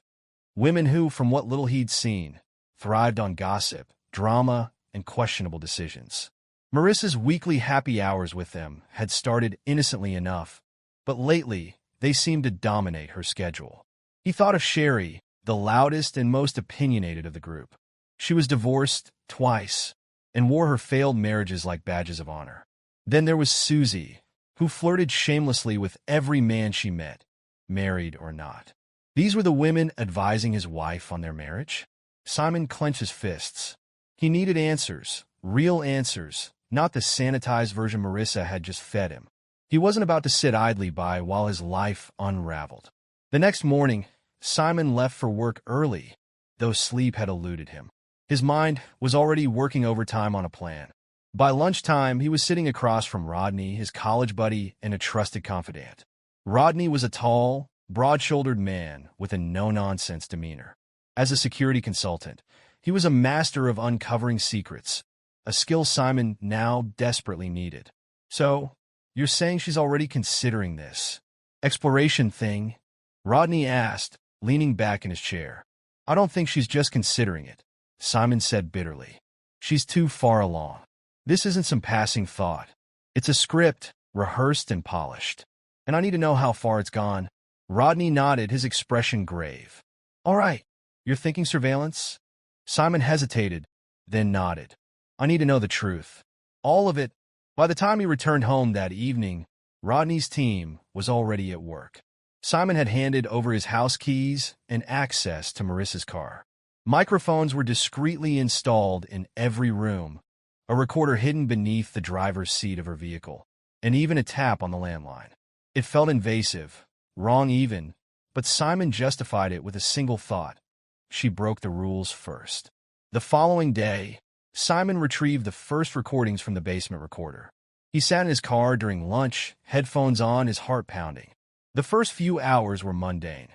Women who, from what little he'd seen, thrived on gossip, drama, and questionable decisions. Marissa's weekly happy hours with them had started innocently enough, but lately they seemed to dominate her schedule. He thought of Sherry, the loudest and most opinionated of the group. She was divorced twice and wore her failed marriages like badges of honor. Then there was Susie, who flirted shamelessly with every man she met, married or not. These were the women advising his wife on their marriage? Simon clenched his fists. He needed answers, real answers, not the sanitized version Marissa had just fed him. He wasn't about to sit idly by while his life unraveled. The next morning, Simon left for work early, though sleep had eluded him. His mind was already working overtime on a plan. By lunchtime, he was sitting across from Rodney, his college buddy and a trusted confidant. Rodney was a tall, broad-shouldered man with a no-nonsense demeanor. As a security consultant, he was a master of uncovering secrets, a skill Simon now desperately needed. "So, you're saying she's already considering this exploration thing?" Rodney asked, leaning back in his chair. "I don't think she's just considering it," Simon said bitterly. "She's too far along. This isn't some passing thought. It's a script, rehearsed and polished. And I need to know how far it's gone." Rodney nodded, his expression grave. "All right, you're thinking surveillance?" Simon hesitated, then nodded. I need to know the truth. All of it. By the time he returned home that evening, Rodney's team was already at work. Simon had handed over his house keys and access to Marissa's car. Microphones were discreetly installed in every room, a recorder hidden beneath the driver's seat of her vehicle, and even a tap on the landline. It felt invasive, wrong even, but Simon justified it with a single thought. She broke the rules first. The following day, Simon retrieved the first recordings from the basement recorder. He sat in his car during lunch, headphones on, his heart pounding. The first few hours were mundane.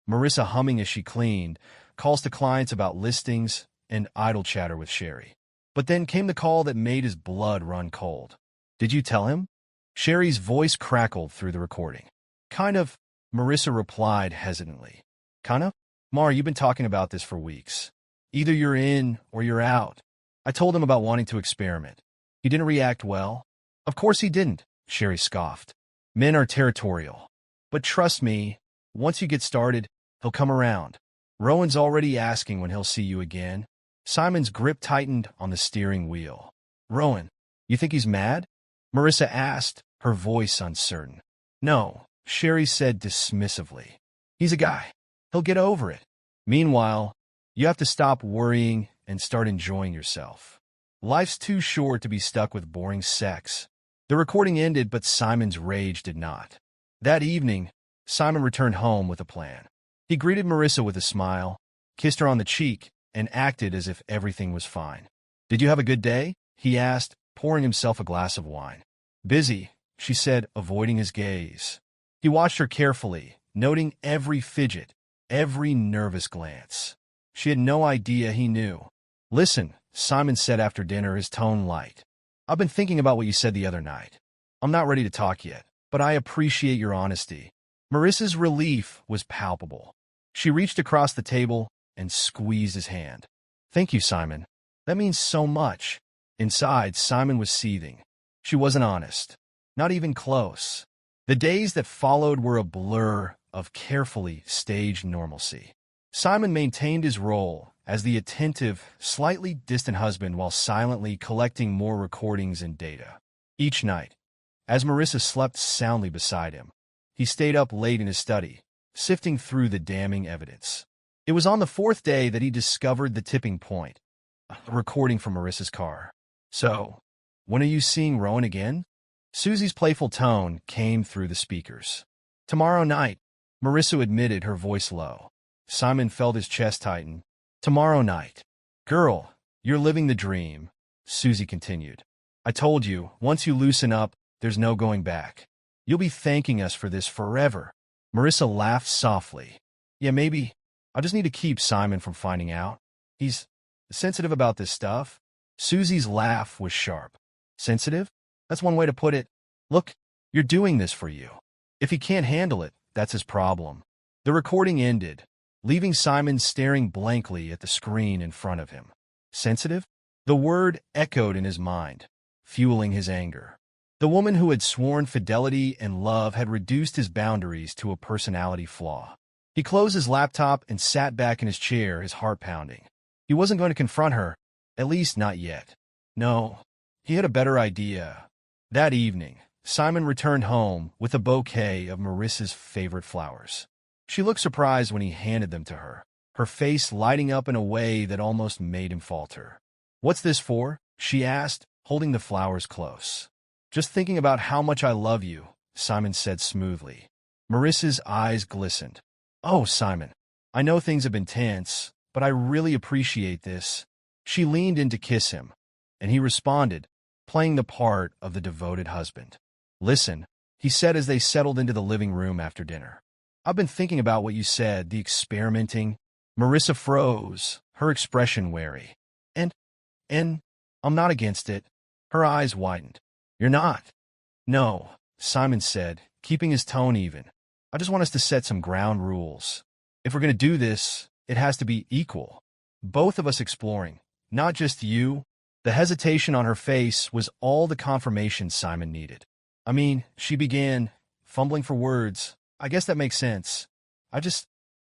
Marissa humming as she cleaned, calls to clients about listings, and idle chatter with Sherry. But then came the call that made his blood run cold. "Did you tell him?" Sherry's voice crackled through the recording. "Kind of," Marissa replied hesitantly. "Kind of? Mar, you've been talking about this for weeks. Either you're in or you're out. I told him about wanting to experiment. He didn't react well." "Of course he didn't," Sherry scoffed. "Men are territorial. But trust me, once you get started, he'll come around. Rowan's already asking when he'll see you again." Simon's grip tightened on the steering wheel. "Rowan, you think he's mad?" Marissa asked, her voice uncertain. "No," Sherry said dismissively. "He's a guy. He'll get over it. Meanwhile, you have to stop worrying and start enjoying yourself. Life's too short to be stuck with boring sex." The recording ended, but Simon's rage did not. That evening, Simon returned home with a plan. He greeted Marissa with a smile, kissed her on the cheek, and acted as if everything was fine. "Did you have a good day?" he asked, pouring himself a glass of wine. "Busy," she said, avoiding his gaze. He watched her carefully, noting every fidget, every nervous glance. She had no idea he knew. "Listen," Simon said after dinner, his tone light. "I've been thinking about what you said the other night. I'm not ready to talk yet, but I appreciate your honesty." Marissa's relief was palpable. She reached across the table and squeezed his hand. "Thank you, Simon. That means so much." Inside, Simon was seething. She wasn't honest. Not even close. The days that followed were a blur of carefully staged normalcy. Simon maintained his role as the attentive, slightly distant husband while silently collecting more recordings and data. Each night, as Marissa slept soundly beside him, he stayed up late in his study, sifting through the damning evidence. It was on the fourth day that he discovered the tipping point, a recording from Marissa's car. "So, when are you seeing Rowan again?" Susie's playful tone came through the speakers. "Tomorrow night," Marissa admitted, her voice low. Simon felt his chest tighten. "Tomorrow night. Girl, you're living the dream," Susie continued. "I told you, once you loosen up, there's no going back. You'll be thanking us for this forever." Marissa laughed softly. "Yeah, maybe. I just need to keep Simon from finding out. He's sensitive about this stuff." Susie's laugh was sharp. "Sensitive? That's one way to put it. Look, you're doing this for you. If he can't handle it, that's his problem." The recording ended, leaving Simon staring blankly at the screen in front of him. Sensitive? The word echoed in his mind, fueling his anger. The woman who had sworn fidelity and love had reduced his boundaries to a personality flaw. He closed his laptop and sat back in his chair, his heart pounding. He wasn't going to confront her, at least not yet. No, he had a better idea. That evening, Simon returned home with a bouquet of Marissa's favorite flowers. She looked surprised when he handed them to her, her face lighting up in a way that almost made him falter. "What's this for?" she asked, holding the flowers close. "Just thinking about how much I love you," Simon said smoothly. Marissa's eyes glistened. "Oh, Simon, I know things have been tense, but I really appreciate this." She leaned in to kiss him, and he responded, playing the part of the devoted husband. "Listen," he said as they settled into the living room after dinner. "I've been thinking about what you said, the experimenting." Marissa froze, her expression wary. And I'm not against it." Her eyes widened. "You're not?" "No," Simon said, keeping his tone even. "I just want us to set some ground rules. If we're going to do this, it has to be equal. Both of us exploring, not just you." The hesitation on her face was all the confirmation Simon needed. "I mean," she began, fumbling for words. "I guess that makes sense. I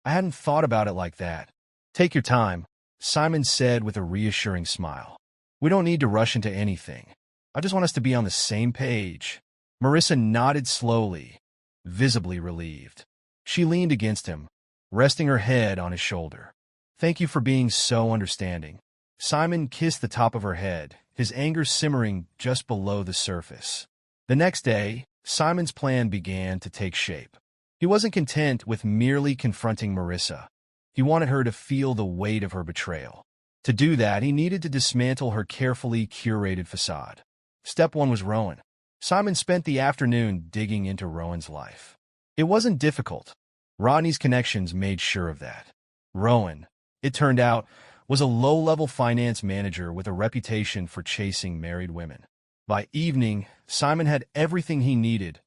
hadn't thought about it like that." "Take your time," Simon said with a reassuring smile. We don't need to rush into anything. I just want us to be on the same page. Marissa nodded slowly, visibly relieved. She leaned against him, resting her head on his shoulder. Thank you for being so understanding. Simon kissed the top of her head, his anger simmering just below the surface. The next day, Simon's plan began to take shape. He wasn't content with merely confronting Marissa. He wanted her to feel the weight of her betrayal. To do that, he needed to dismantle her carefully curated facade. Step 1 was Rowan. Simon spent the afternoon digging into Rowan's life. It wasn't difficult. Rodney's connections made sure of that. Rowan, it turned out, was a low-level finance manager with a reputation for chasing married women. By evening, Simon had everything he needed: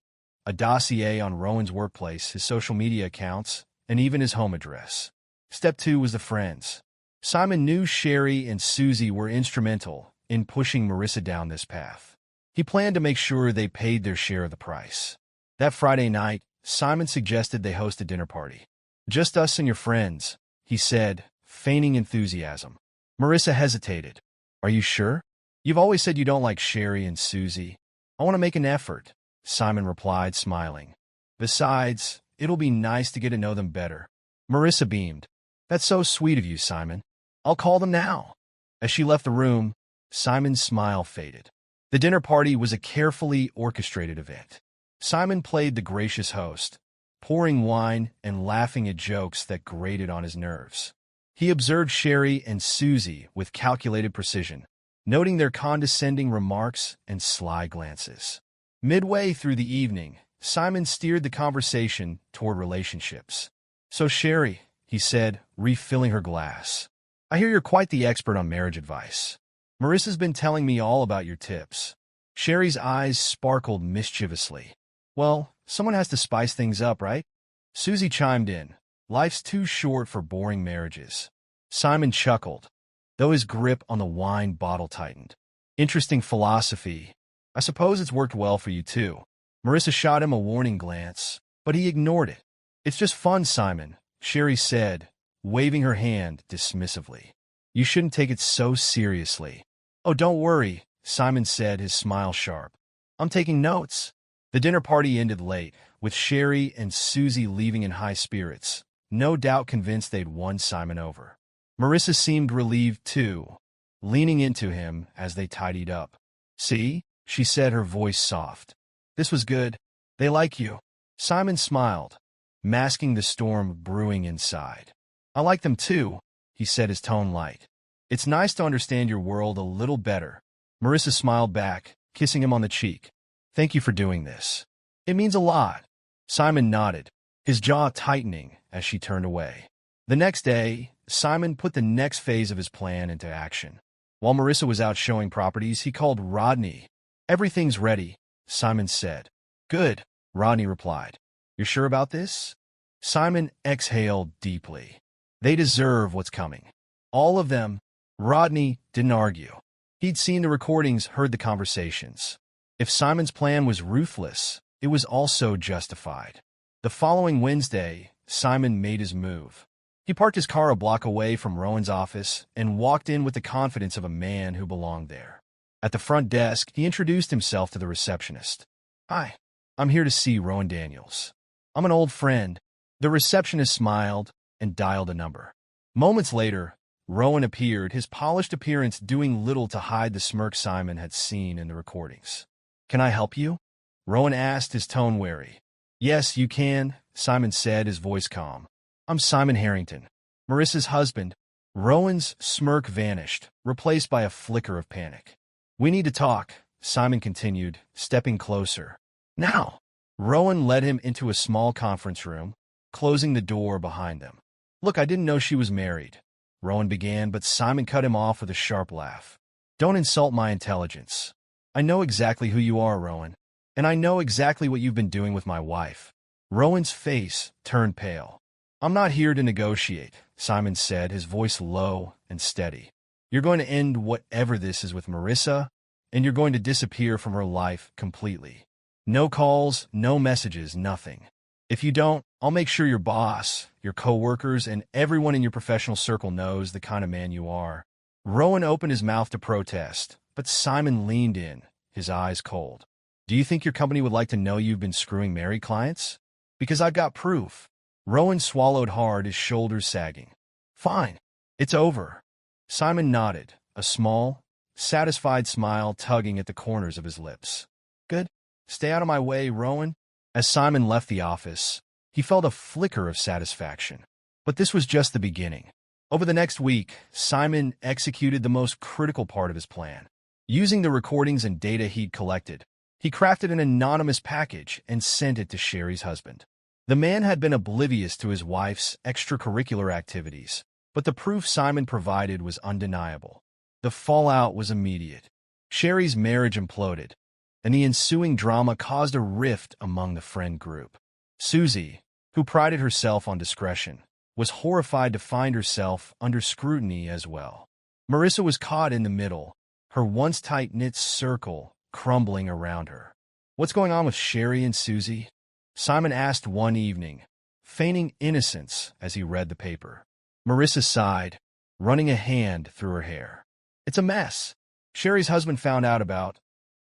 a dossier on Rowan's workplace, his social media accounts, and even his home address. Step 2 was the friends. Simon knew Sherry and Susie were instrumental in pushing Marissa down this path. He planned to make sure they paid their share of the price. That Friday night, Simon suggested they host a dinner party. Just us and your friends, he said, feigning enthusiasm. Marissa hesitated. Are you sure? You've always said you don't like Sherry and Susie. I want to make an effort, Simon replied, smiling. Besides, it'll be nice to get to know them better. Marissa beamed. That's so sweet of you, Simon. I'll call them now. As she left the room, Simon's smile faded. The dinner party was a carefully orchestrated event. Simon played the gracious host, pouring wine and laughing at jokes that grated on his nerves. He observed Sherry and Susie with calculated precision, noting their condescending remarks and sly glances. Midway through the evening, Simon steered the conversation toward relationships. So Sherry, he said, refilling her glass, I hear you're quite the expert on marriage advice. Marissa's been telling me all about your tips. Sherry's eyes sparkled mischievously. Well, someone has to spice things up, right? Susie chimed in. Life's too short for boring marriages. Simon chuckled, though his grip on the wine bottle tightened. Interesting philosophy. I suppose it's worked well for you too. Marissa shot him a warning glance, but he ignored it. It's just fun, Simon, Sherry said, waving her hand dismissively. You shouldn't take it so seriously. Oh, don't worry, Simon said, his smile sharp. I'm taking notes. The dinner party ended late, with Sherry and Susie leaving in high spirits, no doubt convinced they'd won Simon over. Marissa seemed relieved too, leaning into him as they tidied up. See, she said, her voice soft. This was good. They like you. Simon smiled, masking the storm brewing inside. I like them too, he said, his tone light. It's nice to understand your world a little better. Marissa smiled back, kissing him on the cheek. Thank you for doing this. It means a lot. Simon nodded, his jaw tightening as she turned away. The next day, Simon put the next phase of his plan into action. While Marissa was out showing properties, he called Rodney. Everything's ready, Simon said. Good, Rodney replied. You're sure about this? Simon exhaled deeply. They deserve what's coming. All of them. Rodney didn't argue. He'd seen the recordings, heard the conversations. If Simon's plan was ruthless, it was also justified. The following Wednesday, Simon made his move. He parked his car a block away from Rowan's office and walked in with the confidence of a man who belonged there. At the front desk, he introduced himself to the receptionist. Hi, I'm here to see Rowan Daniels. I'm an old friend. The receptionist smiled and dialed a number. Moments later, Rowan appeared, his polished appearance doing little to hide the smirk Simon had seen in the recordings. Can I help you? Rowan asked, his tone wary. Yes, you can, Simon said, his voice calm. I'm Simon Harrington, Marissa's husband. Rowan's smirk vanished, replaced by a flicker of panic. We need to talk, Simon continued, stepping closer. Now! Rowan led him into a small conference room, closing the door behind them. Look, I didn't know she was married, Rowan began, but Simon cut him off with a sharp laugh. Don't insult my intelligence. I know exactly who you are, Rowan, and I know exactly what you've been doing with my wife. Rowan's face turned pale. I'm not here to negotiate, Simon said, his voice low and steady. You're going to end whatever this is with Marissa, and you're going to disappear from her life completely. No calls, no messages, nothing. If you don't, I'll make sure your boss, your coworkers, and everyone in your professional circle knows the kind of man you are. Rowan opened his mouth to protest, but Simon leaned in, his eyes cold. Do you think your company would like to know you've been screwing married clients? Because I've got proof. Rowan swallowed hard, his shoulders sagging. Fine. It's over. Simon nodded, a small, satisfied smile tugging at the corners of his lips. Good. Stay out of my way, Rowan. As Simon left the office, he felt a flicker of satisfaction. But this was just the beginning. Over the next week, Simon executed the most critical part of his plan. Using the recordings and data he'd collected, he crafted an anonymous package and sent it to Sherry's husband. The man had been oblivious to his wife's extracurricular activities, but the proof Simon provided was undeniable. The fallout was immediate. Sherry's marriage imploded, and the ensuing drama caused a rift among the friend group. Susie, who prided herself on discretion, was horrified to find herself under scrutiny as well. Marissa was caught in the middle, her once tight-knit circle crumbling around her. What's going on with Sherry and Susie? Simon asked one evening, feigning innocence as he read the paper. Marissa sighed, running a hand through her hair. It's a mess. Sherry's husband found out about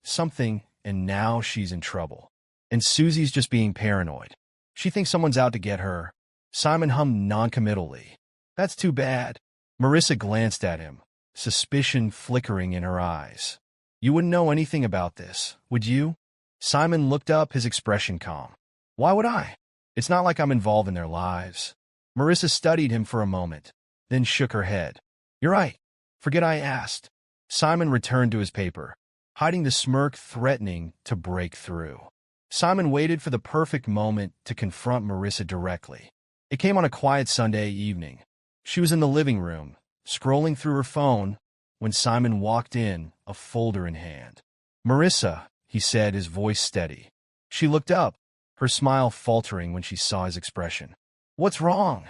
something, and now she's in trouble. And Susie's just being paranoid. She thinks someone's out to get her. Simon hummed noncommittally. That's too bad. Marissa glanced at him, suspicion flickering in her eyes. You wouldn't know anything about this, would you? Simon looked up, his expression calm. Why would I? It's not like I'm involved in their lives. Marissa studied him for a moment, then shook her head. You're right. Forget I asked. Simon returned to his paper, hiding the smirk threatening to break through. Simon waited for the perfect moment to confront Marissa directly. It came on a quiet Sunday evening. She was in the living room, scrolling through her phone, when Simon walked in, a folder in hand. Marissa, he said, his voice steady. She looked up, her smile faltering when she saw his expression. What's wrong?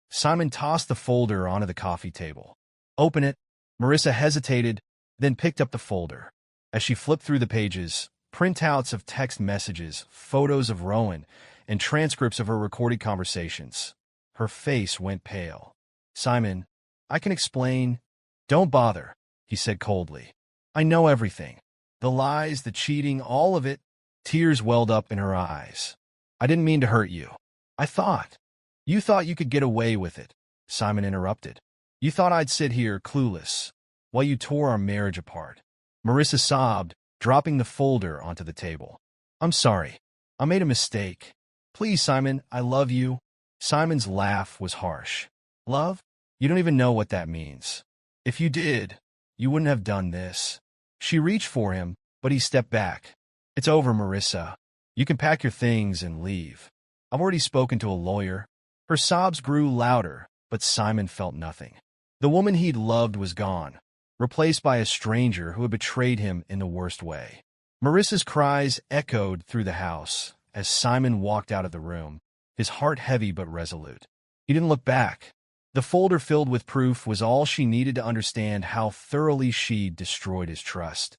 Simon tossed the folder onto the coffee table. Open it. Marissa hesitated, then picked up the folder. As she flipped through the pages, printouts of text messages, photos of Rowan, and transcripts of her recorded conversations. Her face went pale. Simon, I can explain. Don't bother, he said coldly. I know everything. The lies, the cheating, all of it. Tears welled up in her eyes. I didn't mean to hurt you. I thought. You thought you could get away with it, Simon interrupted. You thought I'd sit here clueless while you tore our marriage apart. Marissa sobbed, dropping the folder onto the table. I'm sorry. I made a mistake. Please, Simon, I love you. Simon's laugh was harsh. Love? You don't even know what that means. If you did, you wouldn't have done this. She reached for him, but he stepped back. It's over, Marissa. You can pack your things and leave. I've already spoken to a lawyer. Her sobs grew louder, but Simon felt nothing. The woman he'd loved was gone, replaced by a stranger who had betrayed him in the worst way. Marissa's cries echoed through the house as Simon walked out of the room, his heart heavy but resolute. He didn't look back. The folder filled with proof was all she needed to understand how thoroughly she'd destroyed his trust,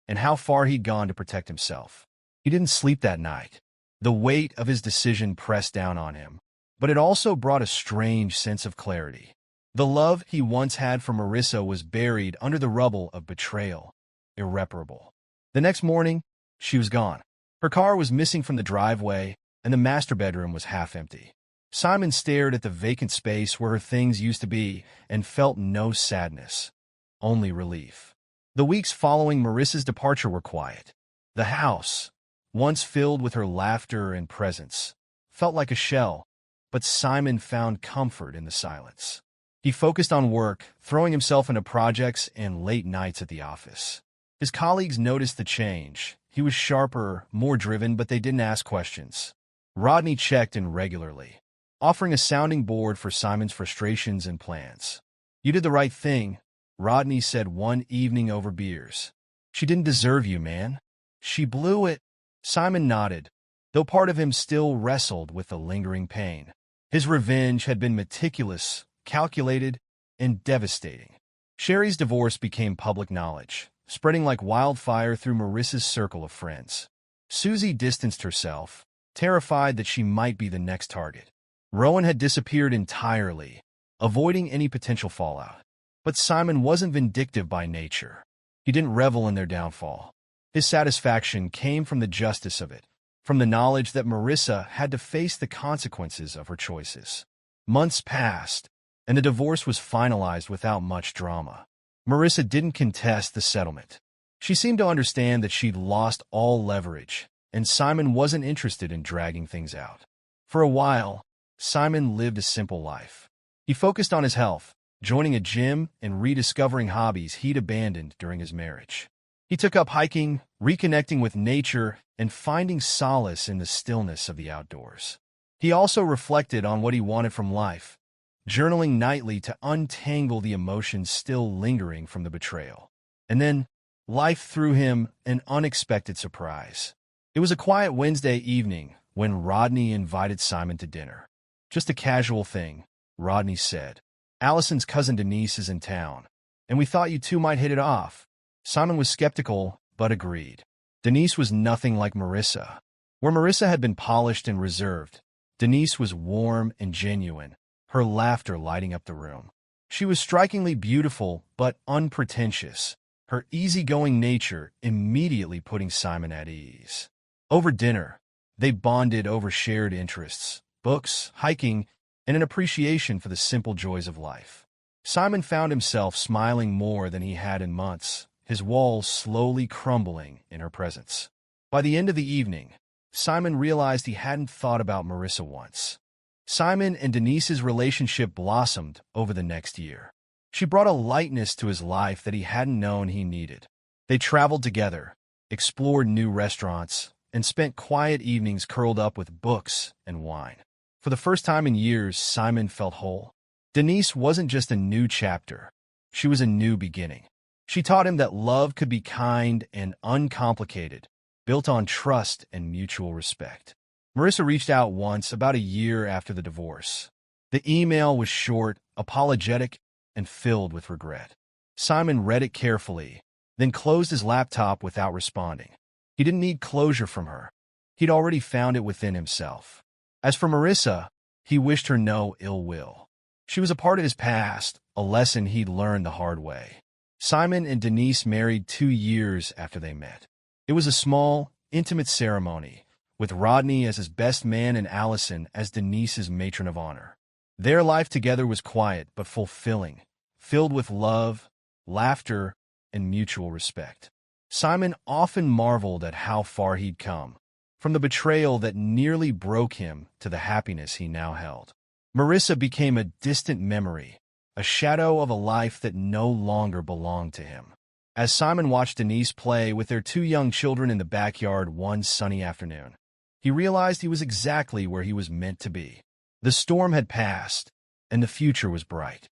and how far he'd gone to protect himself. He didn't sleep that night. The weight of his decision pressed down on him, but it also brought a strange sense of clarity. The love he once had for Marissa was buried under the rubble of betrayal, irreparable. The next morning, she was gone. Her car was missing from the driveway, and the master bedroom was half empty. Simon stared at the vacant space where her things used to be and felt no sadness, only relief. The weeks following Marissa's departure were quiet. The house, once filled with her laughter and presence, felt like a shell, but Simon found comfort in the silence. He focused on work, throwing himself into projects and late nights at the office. His colleagues noticed the change. He was sharper, more driven, but they didn't ask questions. Rodney checked in regularly, offering a sounding board for Simon's frustrations and plans. You did the right thing, Rodney said one evening over beers. She didn't deserve you, man. She blew it. Simon nodded, though part of him still wrestled with the lingering pain. His revenge had been meticulous, calculated, and devastating. Sherry's divorce became public knowledge, spreading like wildfire through Marissa's circle of friends. Susie distanced herself, terrified that she might be the next target. Rowan had disappeared entirely, avoiding any potential fallout. But Simon wasn't vindictive by nature. He didn't revel in their downfall. His satisfaction came from the justice of it, from the knowledge that Marissa had to face the consequences of her choices. Months passed, and the divorce was finalized without much drama. Marissa didn't contest the settlement. She seemed to understand that she'd lost all leverage, and Simon wasn't interested in dragging things out. For a while, Simon lived a simple life. He focused on his health, joining a gym and rediscovering hobbies he'd abandoned during his marriage. He took up hiking, reconnecting with nature, and finding solace in the stillness of the outdoors. He also reflected on what he wanted from life, journaling nightly to untangle the emotions still lingering from the betrayal. And then, life threw him an unexpected surprise. It was a quiet Wednesday evening when Rodney invited Simon to dinner. "Just a casual thing," Rodney said. "Allison's cousin Denise is in town, and we thought you two might hit it off." Simon was skeptical, but agreed. Denise was nothing like Marissa. Where Marissa had been polished and reserved, Denise was warm and genuine, her laughter lighting up the room. She was strikingly beautiful but unpretentious, her easygoing nature immediately putting Simon at ease. Over dinner, they bonded over shared interests, books, hiking, and an appreciation for the simple joys of life. Simon found himself smiling more than he had in months, his walls slowly crumbling in her presence. By the end of the evening, Simon realized he hadn't thought about Marissa once. Simon and Denise's relationship blossomed over the next year. She brought a lightness to his life that he hadn't known he needed. They traveled together, explored new restaurants, and spent quiet evenings curled up with books and wine. For the first time in years, Simon felt whole. Denise wasn't just a new chapter. She was a new beginning. She taught him that love could be kind and uncomplicated, built on trust and mutual respect. Marissa reached out once about a year after the divorce. The email was short, apologetic, and filled with regret. Simon read it carefully, then closed his laptop without responding. He didn't need closure from her. He'd already found it within himself. As for Marissa, he wished her no ill will. She was a part of his past, a lesson he'd learned the hard way. Simon and Denise married 2 years after they met. It was a small, intimate ceremony, with Rodney as his best man and Allison as Denise's matron of honor. Their life together was quiet but fulfilling, filled with love, laughter, and mutual respect. Simon often marveled at how far he'd come, from the betrayal that nearly broke him to the happiness he now held. Marissa became a distant memory, a shadow of a life that no longer belonged to him. As Simon watched Denise play with their 2 young children in the backyard one sunny afternoon, he realized he was exactly where he was meant to be. The storm had passed, and the future was bright.